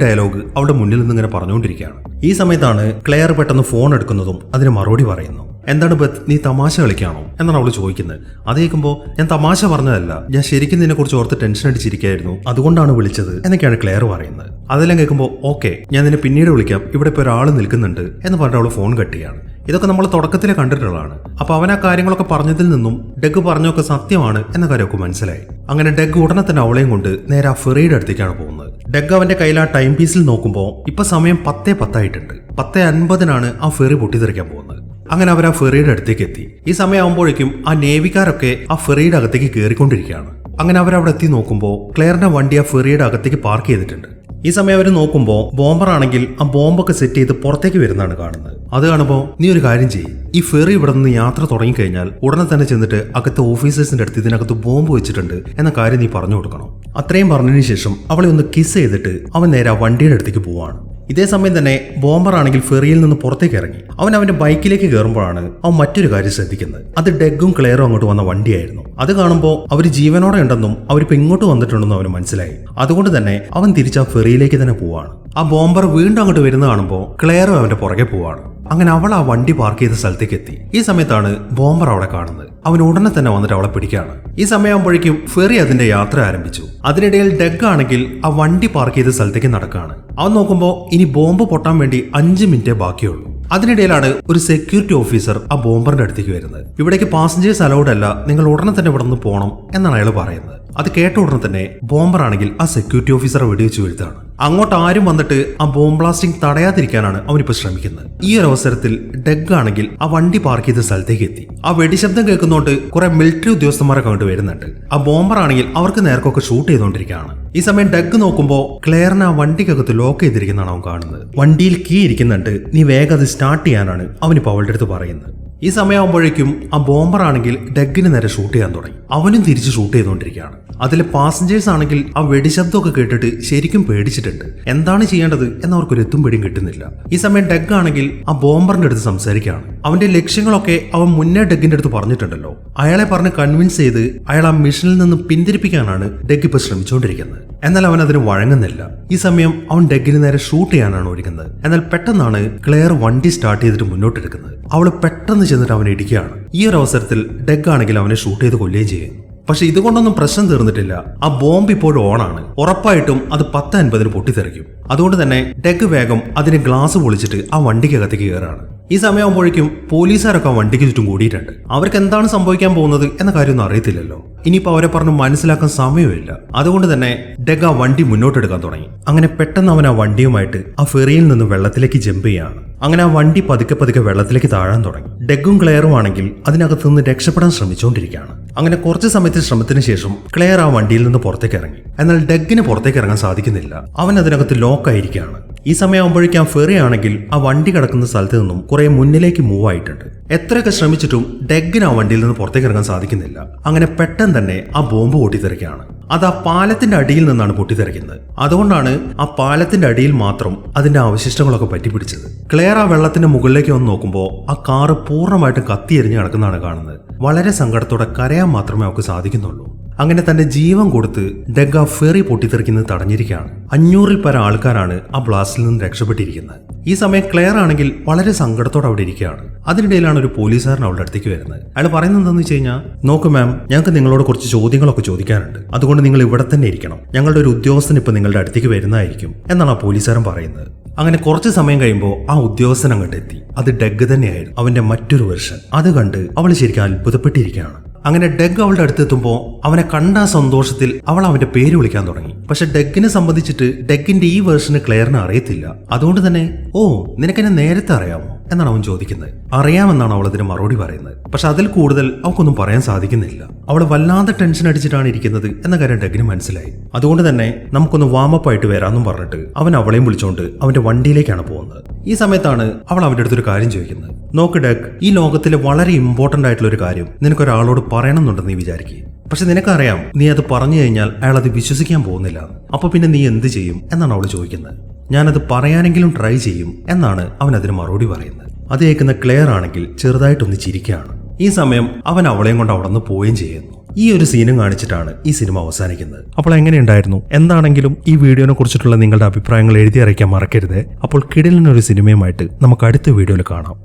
ഡയലോഗ് അവളുടെ മുന്നിൽ നിന്ന് ഇങ്ങനെ പറഞ്ഞുകൊണ്ടിരിക്കുകയാണ്. ഈ സമയത്താണ് ക്ലെയർ പെട്ടെന്ന് ഫോൺ എടുക്കുന്നതും അതിന് മറുപടി പറയുന്നു. എന്താണ് ബെത്ത്, നീ തമാശ കളിക്കാണോ എന്നാണ് അവൾ ചോദിക്കുന്നത്. അത് കേൾക്കുമ്പോൾ ഞാൻ തമാശ പറഞ്ഞതല്ല, ഞാൻ ശരിക്കും നിന്നെ കുറിച്ച് ഓർത്ത് ടെൻഷൻ അടിച്ചിരിക്കുകയായിരുന്നു, അതുകൊണ്ടാണ് വിളിച്ചത് എന്നൊക്കെയാണ് ക്ലെയർ പറയുന്നത്. അതെല്ലാം കേൾക്കുമ്പോൾ ഓക്കെ, ഞാൻ നിന്നെ പിന്നീട് വിളിക്കാം, ഇവിടെ ഇപ്പോൾ ഒരാൾ നിൽക്കുന്നുണ്ട് എന്ന് പറഞ്ഞിട്ട് അവൾ ഫോൺ കട്ട് ചെയ്യാണ്. ഇതൊക്കെ നമ്മൾ തുടക്കത്തിലെ കണ്ടിട്ടുള്ളതാണ്. അപ്പൊ അവൻ ആ കാര്യങ്ങളൊക്കെ പറഞ്ഞതിൽ നിന്നും ഡെഗ് പറഞ്ഞൊക്കെ സത്യമാണ് എന്ന കാര്യമൊക്കെ മനസ്സിലായി. അങ്ങനെ ഡെഗ് ഉടനെ തന്നെ അവളെയും കൊണ്ട് നേരെ ആ ഫെറിയുടെ അടുത്തേക്കാണ് പോകുന്നത്. ഡെഗ് അവന്റെ കയ്യിൽ ആ ടൈം പീസിൽ നോക്കുമ്പോൾ ഇപ്പൊ സമയം 10:10 ആയിട്ടുണ്ട്. 10:50 ആ ഫെറി പൊട്ടിത്തെറിക്കാൻ പോകുന്നത്. അങ്ങനെ അവർ ആ ഫെറിയുടെ അടുത്തേക്ക് എത്തി. ഈ സമയമാകുമ്പോഴേക്കും ആ നേവിക്കാരൊക്കെ ആ ഫെറിയുടെ അകത്തേക്ക് കയറിക്കൊണ്ടിരിക്കുകയാണ്. അങ്ങനെ അവരവിടെ എത്തി നോക്കുമ്പോൾ ക്ലെയറിന്റെ വണ്ടി ആ ഫെറിയുടെ അകത്തേക്ക് പാർക്ക് ചെയ്തിട്ടുണ്ട്. ഈ സമയം അവർ നോക്കുമ്പോൾ ബോംബർ ആണെങ്കിൽ ആ ബോംബൊക്കെ സെറ്റ് ചെയ്ത് പുറത്തേക്ക് വരുന്നതാണ് കാണുന്നത്. അത് കാണുമ്പോൾ നീ ഒരു കാര്യം ചെയ്യും, ഈ ഫെറി ഇവിടെ നിന്ന് യാത്ര തുടങ്ങിക്കഴിഞ്ഞാൽ ഉടനെ തന്നെ ചെന്നിട്ട് അകത്തെ ഓഫീസേഴ്സിന്റെ അടുത്ത് ഇതിനകത്ത് ബോംബ് വെച്ചിട്ടുണ്ട് എന്ന കാര്യം നീ പറഞ്ഞു കൊടുക്കണം. അത്രയും പറഞ്ഞതിന് ശേഷം അവളെ ഒന്ന് കിസ് ചെയ്തിട്ട് അവൻ നേരെ ആ വണ്ടിയുടെ അടുത്തേക്ക് പോവാണ്. ഇതേ സമയം തന്നെ ബോംബർ ആണെങ്കിൽ ഫെറിയിൽ നിന്ന് പുറത്തേക്ക് ഇറങ്ങി. അവൻ അവന്റെ ബൈക്കിലേക്ക് കയറുമ്പോഴാണ് അവൻ മറ്റൊരു കാര്യം ശ്രദ്ധിക്കുന്നത്. അത് ഡെഗും ക്ലെയറും അങ്ങോട്ട് വന്ന വണ്ടിയായിരുന്നു. അത് കാണുമ്പോൾ അവർ ജീവനോടെ ഉണ്ടെന്നും അവരിപ്പോ ഇങ്ങോട്ട് വന്നിട്ടുണ്ടെന്നും അവന് മനസ്സിലായി. അതുകൊണ്ട് തന്നെ അവൻ തിരിച്ച് ആ ഫെറിയിലേക്ക് തന്നെ പോവാണ്. ആ ബോംബർ വീണ്ടും അങ്ങോട്ട് വരുന്ന കാണുമ്പോൾ ക്ലെയറും അവന്റെ പുറകെ പോവാണ്. അങ്ങനെ അവൾ ആ വണ്ടി പാർക്ക് ചെയ്ത സ്ഥലത്തേക്ക് എത്തി. ഈ സമയത്താണ് ബോംബർ അവിടെ കാണുന്നത്. അവൻ ഉടനെ തന്നെ വന്നിട്ട് അവളെ പിടിക്കുകയാണ്. ഈ സമയമാകുമ്പോഴേക്കും ഫെറി അതിന്റെ യാത്ര ആരംഭിച്ചു. അതിനിടയിൽ ഡെഗ് ആണെങ്കിൽ ആ വണ്ടി പാർക്ക് ചെയ്ത സ്ഥലത്തേക്ക് നടക്കുകയാണ്. അവൻ നോക്കുമ്പോൾ ഇനി ബോംബ് പൊട്ടാൻ വേണ്ടി 5 മിനിറ്റേ ബാക്കിയുള്ളൂ. അതിനിടയിലാണ് ഒരു സെക്യൂരിറ്റി ഓഫീസർ ആ ബോംബറിന്റെ അടുത്തേക്ക് വരുന്നത്. ഇവിടേക്ക് പാസഞ്ചേഴ്സ് അലൗഡ് അല്ല, നിങ്ങൾ ഉടനെ തന്നെ ഇവിടെ നിന്ന് പോകണം എന്നാണ് അയാൾ പറയുന്നത്. അത് കേട്ട ഉടനെ തന്നെ ബോംബർ ആണെങ്കിൽ ആ സെക്യൂരിറ്റി ഓഫീസറെ വെടിവെച്ച് വീഴ്ത്താണ്. അങ്ങോട്ട് ആരും വന്നിട്ട് ആ ബോംബ് ബ്ലാസ്റ്റിംഗ് തടയാതിരിക്കാനാണ് അവനിപ്പോ ശ്രമിക്കുന്നത്. ഈ ഒരു അവസരത്തിൽ ഡെഗ് ആണെങ്കിൽ ആ വണ്ടി പാർക്ക് ചെയ്ത സ്ഥലത്തേക്ക് എത്തി. ആ വെടിശബ്ദം കേൾക്കുന്നോണ്ട് കുറെ മിലിറ്ററി ഉദ്യോഗസ്ഥന്മാരൊക്കെ അങ്ങോട്ട് വരുന്നുണ്ട്. ആ ബോംബർ ആണെങ്കിൽ അവർക്ക് നേർക്കൊക്കെ ഷൂട്ട് ചെയ്തുകൊണ്ടിരിക്കുകയാണ്. ഈ സമയം ഡെഗ് നോക്കുമ്പോൾ ക്ലെയറിനെ ആ വണ്ടിക്കകത്ത് ലോക്ക് ചെയ്തിരിക്കുന്നതാണ് അവൻ കാണുന്നത്. വണ്ടിയിൽ കീ ഇരിക്കുന്നുണ്ട്, നീ വേഗം അത് സ്റ്റാർട്ട് ചെയ്യാനാണ് അവനിപ്പോ അവളുടെ അടുത്ത് പറയുന്നത്. ഈ സമയമാകുമ്പോഴേക്കും ആ ബോംബർ ആണെങ്കിൽ ഡെഗിന് നേരെ ഷൂട്ട് ചെയ്യാൻ തുടങ്ങി. അവനും തിരിച്ച് ഷൂട്ട് ചെയ്തുകൊണ്ടിരിക്കുകയാണ്. അതിൽ പാസഞ്ചേഴ്സ് ആണെങ്കിൽ ആ വെടിശബ്ദമൊക്കെ കേട്ടിട്ട് ശരിക്കും പേടിച്ചിട്ടുണ്ട്. എന്താണ് ചെയ്യേണ്ടത് എന്നവർക്കൊരു എത്തും പിടിയും കിട്ടുന്നില്ല. ഈ സമയം ഡെഗ് ആണെങ്കിൽ ആ ബോംബറിന്റെ അടുത്ത് സംസാരിക്കുകയാണ്. അവന്റെ ലക്ഷ്യങ്ങളൊക്കെ അവൻ മുന്നേ ഡെഗിന്റെ അടുത്ത് പറഞ്ഞിട്ടുണ്ടല്ലോ. അയാളെ പറഞ്ഞ് കൺവിൻസ് ചെയ്ത് അയാൾ ആ മിഷനിൽ നിന്ന് പിന്തിരിപ്പിക്കാനാണ് ഡെഗ് ഇപ്പൊ ശ്രമിച്ചുകൊണ്ടിരിക്കുന്നത്. എന്നാൽ അവൻ അതിന് വഴങ്ങുന്നില്ല. ഈ സമയം അവൻ ഡെഗിന് നേരെ ഷൂട്ട് ചെയ്യാനാണ് ഒരുങ്ങുന്നത്. എന്നാൽ പെട്ടെന്നാണ് ക്ലെയർ വണ്ടി സ്റ്റാർട്ട് ചെയ്തിട്ട് മുന്നോട്ടെടുക്കുന്നത്. അവള് പെട്ടെന്ന് ചെന്നിട്ട് അവനെ ഇടിക്കുകയാണ്. ഈ ഒരു അവസരത്തിൽ ഡെഗ് ആണെങ്കിൽ അവനെ ഷൂട്ട് ചെയ്ത് കൊല്ലുകയും ചെയ്യും. പക്ഷെ ഇതുകൊണ്ടൊന്നും പ്രശ്നം തീർന്നിട്ടില്ല. ആ ബോംബ് ഇപ്പോഴും ഓണാണ്. ഉറപ്പായിട്ടും അത് 10:50 പൊട്ടിത്തെറിക്കും. അതുകൊണ്ട് തന്നെ ഡെഗ് വേഗം അതിന് ഗ്ലാസ് പൊളിച്ചിട്ട് ആ വണ്ടിക്കകത്തേക്ക് കയറാണ്. ഈ സമയമാകുമ്പോഴേക്കും പോലീസുകാരൊക്കെ ആ വണ്ടിക്ക് ചുറ്റും കൂടിയിട്ടുണ്ട്. അവർക്ക് എന്താണ് സംഭവിക്കാൻ പോകുന്നത് എന്ന കാര്യമൊന്നും അറിയത്തില്ലല്ലോ. ഇനിയിപ്പോൾ അവരെ പറഞ്ഞ് മനസ്സിലാക്കാൻ സമയമില്ല. അതുകൊണ്ട് തന്നെ ഡെഗ് ആ വണ്ടി മുന്നോട്ടെടുക്കാൻ തുടങ്ങി. അങ്ങനെ പെട്ടെന്ന് അവൻ ആ വണ്ടിയുമായിട്ട് ആ ഫെറിയിൽ നിന്ന് വെള്ളത്തിലേക്ക് ജമ്പ് ചെയ്യാണ്. അങ്ങനെ ആ വണ്ടി പതുക്കെ പതുക്കെ വെള്ളത്തിലേക്ക് താഴാൻ തുടങ്ങി. ഡെഗും ക്ലെയറും ആണെങ്കിൽ അതിനകത്ത് നിന്ന് രക്ഷപ്പെടാൻ ശ്രമിച്ചുകൊണ്ടിരിക്കുകയാണ്. അങ്ങനെ കുറച്ച് സമയത്തെ ശ്രമത്തിന് ശേഷം ക്ലെയർ ആ വണ്ടിയിൽ നിന്ന് പുറത്തേക്ക് ഇറങ്ങി. എന്നാൽ ഡെഗിന് പുറത്തേക്ക് ഇറങ്ങാൻ സാധിക്കുന്നില്ല. അവൻ അതിനകത്ത് ലോക്ക് ആയിരിക്കുകയാണ്. ഈ സമയമാകുമ്പോഴേക്കും ആ ഫെറി ആണെങ്കിൽ ആ വണ്ടി കിടക്കുന്ന സ്ഥലത്ത് നിന്നും കുറെ മുന്നിലേക്ക് മൂവ് ആയിട്ടുണ്ട്. എത്രയൊക്കെ ശ്രമിച്ചിട്ടും ഡെഗിന് ആ വണ്ടിയിൽ നിന്ന് പുറത്തേക്ക് ഇറങ്ങാൻ സാധിക്കുന്നില്ല. അങ്ങനെ പെട്ടെന്ന് തന്നെ ആ ബോംബ് പൊട്ടിത്തെറിക്കുകയാണ്. അത് ആ പാലത്തിന്റെ അടിയിൽ നിന്നാണ് പൊട്ടിത്തെറിക്കുന്നത്. അതുകൊണ്ടാണ് ആ പാലത്തിന്റെ അടിയിൽ മാത്രം അതിന്റെ അവശിഷ്ടങ്ങളൊക്കെ പറ്റിപ്പിടിച്ചത്. ക്ലെയർ ആ വെള്ളത്തിന്റെ മുകളിലേക്ക് വന്ന് നോക്കുമ്പോൾ ആ കാറ് പൂർണ്ണമായിട്ടും കത്തിയെരിഞ്ഞ് കിടക്കുന്നതാണ് കാണുന്നത്. വളരെ സങ്കടത്തോടെ കരയാൻ മാത്രമേ അവർക്ക് സാധിക്കുന്നുള്ളൂ. അങ്ങനെ തന്റെ ജീവൻ കൊടുത്ത് ഡെഗ് ആ ഫെറി പൊട്ടിത്തെറിക്കുന്നത് തടഞ്ഞിരിക്കുകയാണ്. 500-ൽ പരം ആൾക്കാരാണ് ആ ബ്ലാസ്റ്റിൽ നിന്ന് രക്ഷപ്പെട്ടിരിക്കുന്നത്. ഈ സമയം ക്ലെയർ ആണെങ്കിൽ വളരെ സങ്കടത്തോടെ അവിടെ ഇരിക്കുകയാണ്. അതിനിടയിലാണ് ഒരു പോലീസുകാരൻ അവളുടെ അടുത്തേക്ക് വരുന്നത്. അയാൾ പറയുന്നത് എന്താണെന്ന് വെച്ച് കഴിഞ്ഞാൽ, നോക്ക് മാം, ഞങ്ങൾക്ക് നിങ്ങളോട് കുറച്ച് ചോദ്യങ്ങളൊക്കെ ചോദിക്കാനുണ്ട്. അതുകൊണ്ട് നിങ്ങൾ ഇവിടെ തന്നെ ഇരിക്കണം. ഞങ്ങളുടെ ഒരു ഉദ്യോഗസ്ഥൻ ഇപ്പൊ നിങ്ങളുടെ അടുത്തേക്ക് വരുന്നതായിരിക്കും എന്നാണ് ആ പോലീസുകാരൻ പറയുന്നത്. അങ്ങനെ കുറച്ച് സമയം കഴിയുമ്പോൾ ആ ഉദ്യോഗസ്ഥൻ അങ്ങോട്ട് എത്തി. അത് ഡെഗ് തന്നെയായിരുന്നു, അവന്റെ മറ്റൊരു വെർഷൻ. അത് കണ്ട് അവൾ ശരിക്കും അത്ഭുതപ്പെട്ടിരിക്കുകയാണ്. അങ്ങനെ ഡെഗ് അവളുടെ അടുത്തെത്തുമ്പോൾ അവനെ കണ്ട സന്തോഷത്തിൽ അവൾ അവന്റെ പേര് വിളിക്കാൻ തുടങ്ങി. പക്ഷെ ഡെഗിനെ സംബന്ധിച്ചിട്ട് ഡെഗിന്റെ ഈ വേർഷന് ക്ലെയറിന് അറിയത്തില്ല. അതുകൊണ്ട് തന്നെ, ഓ, നിനക്കെന്നെ നേരത്തെ അറിയാമോ എന്നാണ് അവൻ ചോദിക്കുന്നത്. അറിയാമെന്നാണ് അവൾ അതിന് മറുപടി പറയുന്നത്. പക്ഷെ അതിൽ കൂടുതൽ അവൾക്കൊന്നും പറയാൻ സാധിക്കുന്നില്ല. അവൾ വല്ലാതെ ടെൻഷൻ അടിച്ചിട്ടാണ് ഇരിക്കുന്നത് എന്ന കാര്യം ഡഗിന് മനസ്സിലായി. അതുകൊണ്ട് തന്നെ നമുക്കൊന്ന് വാമപ്പ് ആയിട്ട് വരാമെന്നും പറഞ്ഞിട്ട് അവൻ അവളെയും വിളിച്ചുകൊണ്ട് അവന്റെ വണ്ടിയിലേക്കാണ് പോകുന്നത്. ഈ സമയത്താണ് അവൾ അവന്റെ അടുത്തൊരു കാര്യം ചോദിക്കുന്നത്. നോക്ക് ഡഗ്, ഈ ലോകത്തിലെ വളരെ ഇമ്പോർട്ടന്റ് ആയിട്ടുള്ള ഒരു കാര്യം നിനക്കൊരാളോട് പറയണമെന്നുണ്ടെന്ന് നീ വിചാരിക്കുക. പക്ഷെ നിനക്കറിയാം നീ അത് പറഞ്ഞു കഴിഞ്ഞാൽ അയാൾ അത് വിശ്വസിക്കാൻ പോകുന്നില്ല. അപ്പൊ പിന്നെ നീ എന്ത് ചെയ്യും എന്നാണ് അവൾ ചോദിക്കുന്നത്. ഞാനത് പറയാനെങ്കിലും ട്രൈ ചെയ്യും എന്നാണ് അവൻ അതിന് മറുപടി പറയുന്നത്. അത് കേൾക്കുന്ന ക്ലെയർ ആണെങ്കിൽ ചെറുതായിട്ടൊന്ന് ചിരിക്കുകയാണ്. ഈ സമയം അവൻ അവളെയും കൊണ്ട് അവിടെ നിന്ന് പോവുകയും ചെയ്യുന്നു. ഈ ഒരു സീനും കാണിച്ചിട്ടാണ് ഈ സിനിമ അവസാനിക്കുന്നത്. അപ്പോൾ എങ്ങനെയുണ്ടായിരുന്നു? എന്താണെങ്കിലും ഈ വീഡിയോനെ കുറിച്ചിട്ടുള്ള നിങ്ങളുടെ അഭിപ്രായങ്ങൾ എഴുതി അറിയിക്കാൻ മറക്കരുത്. അപ്പോൾ കിടിലനൊരു സിനിമയുമായിട്ട് നമുക്ക് അടുത്ത വീഡിയോയിൽ കാണാം.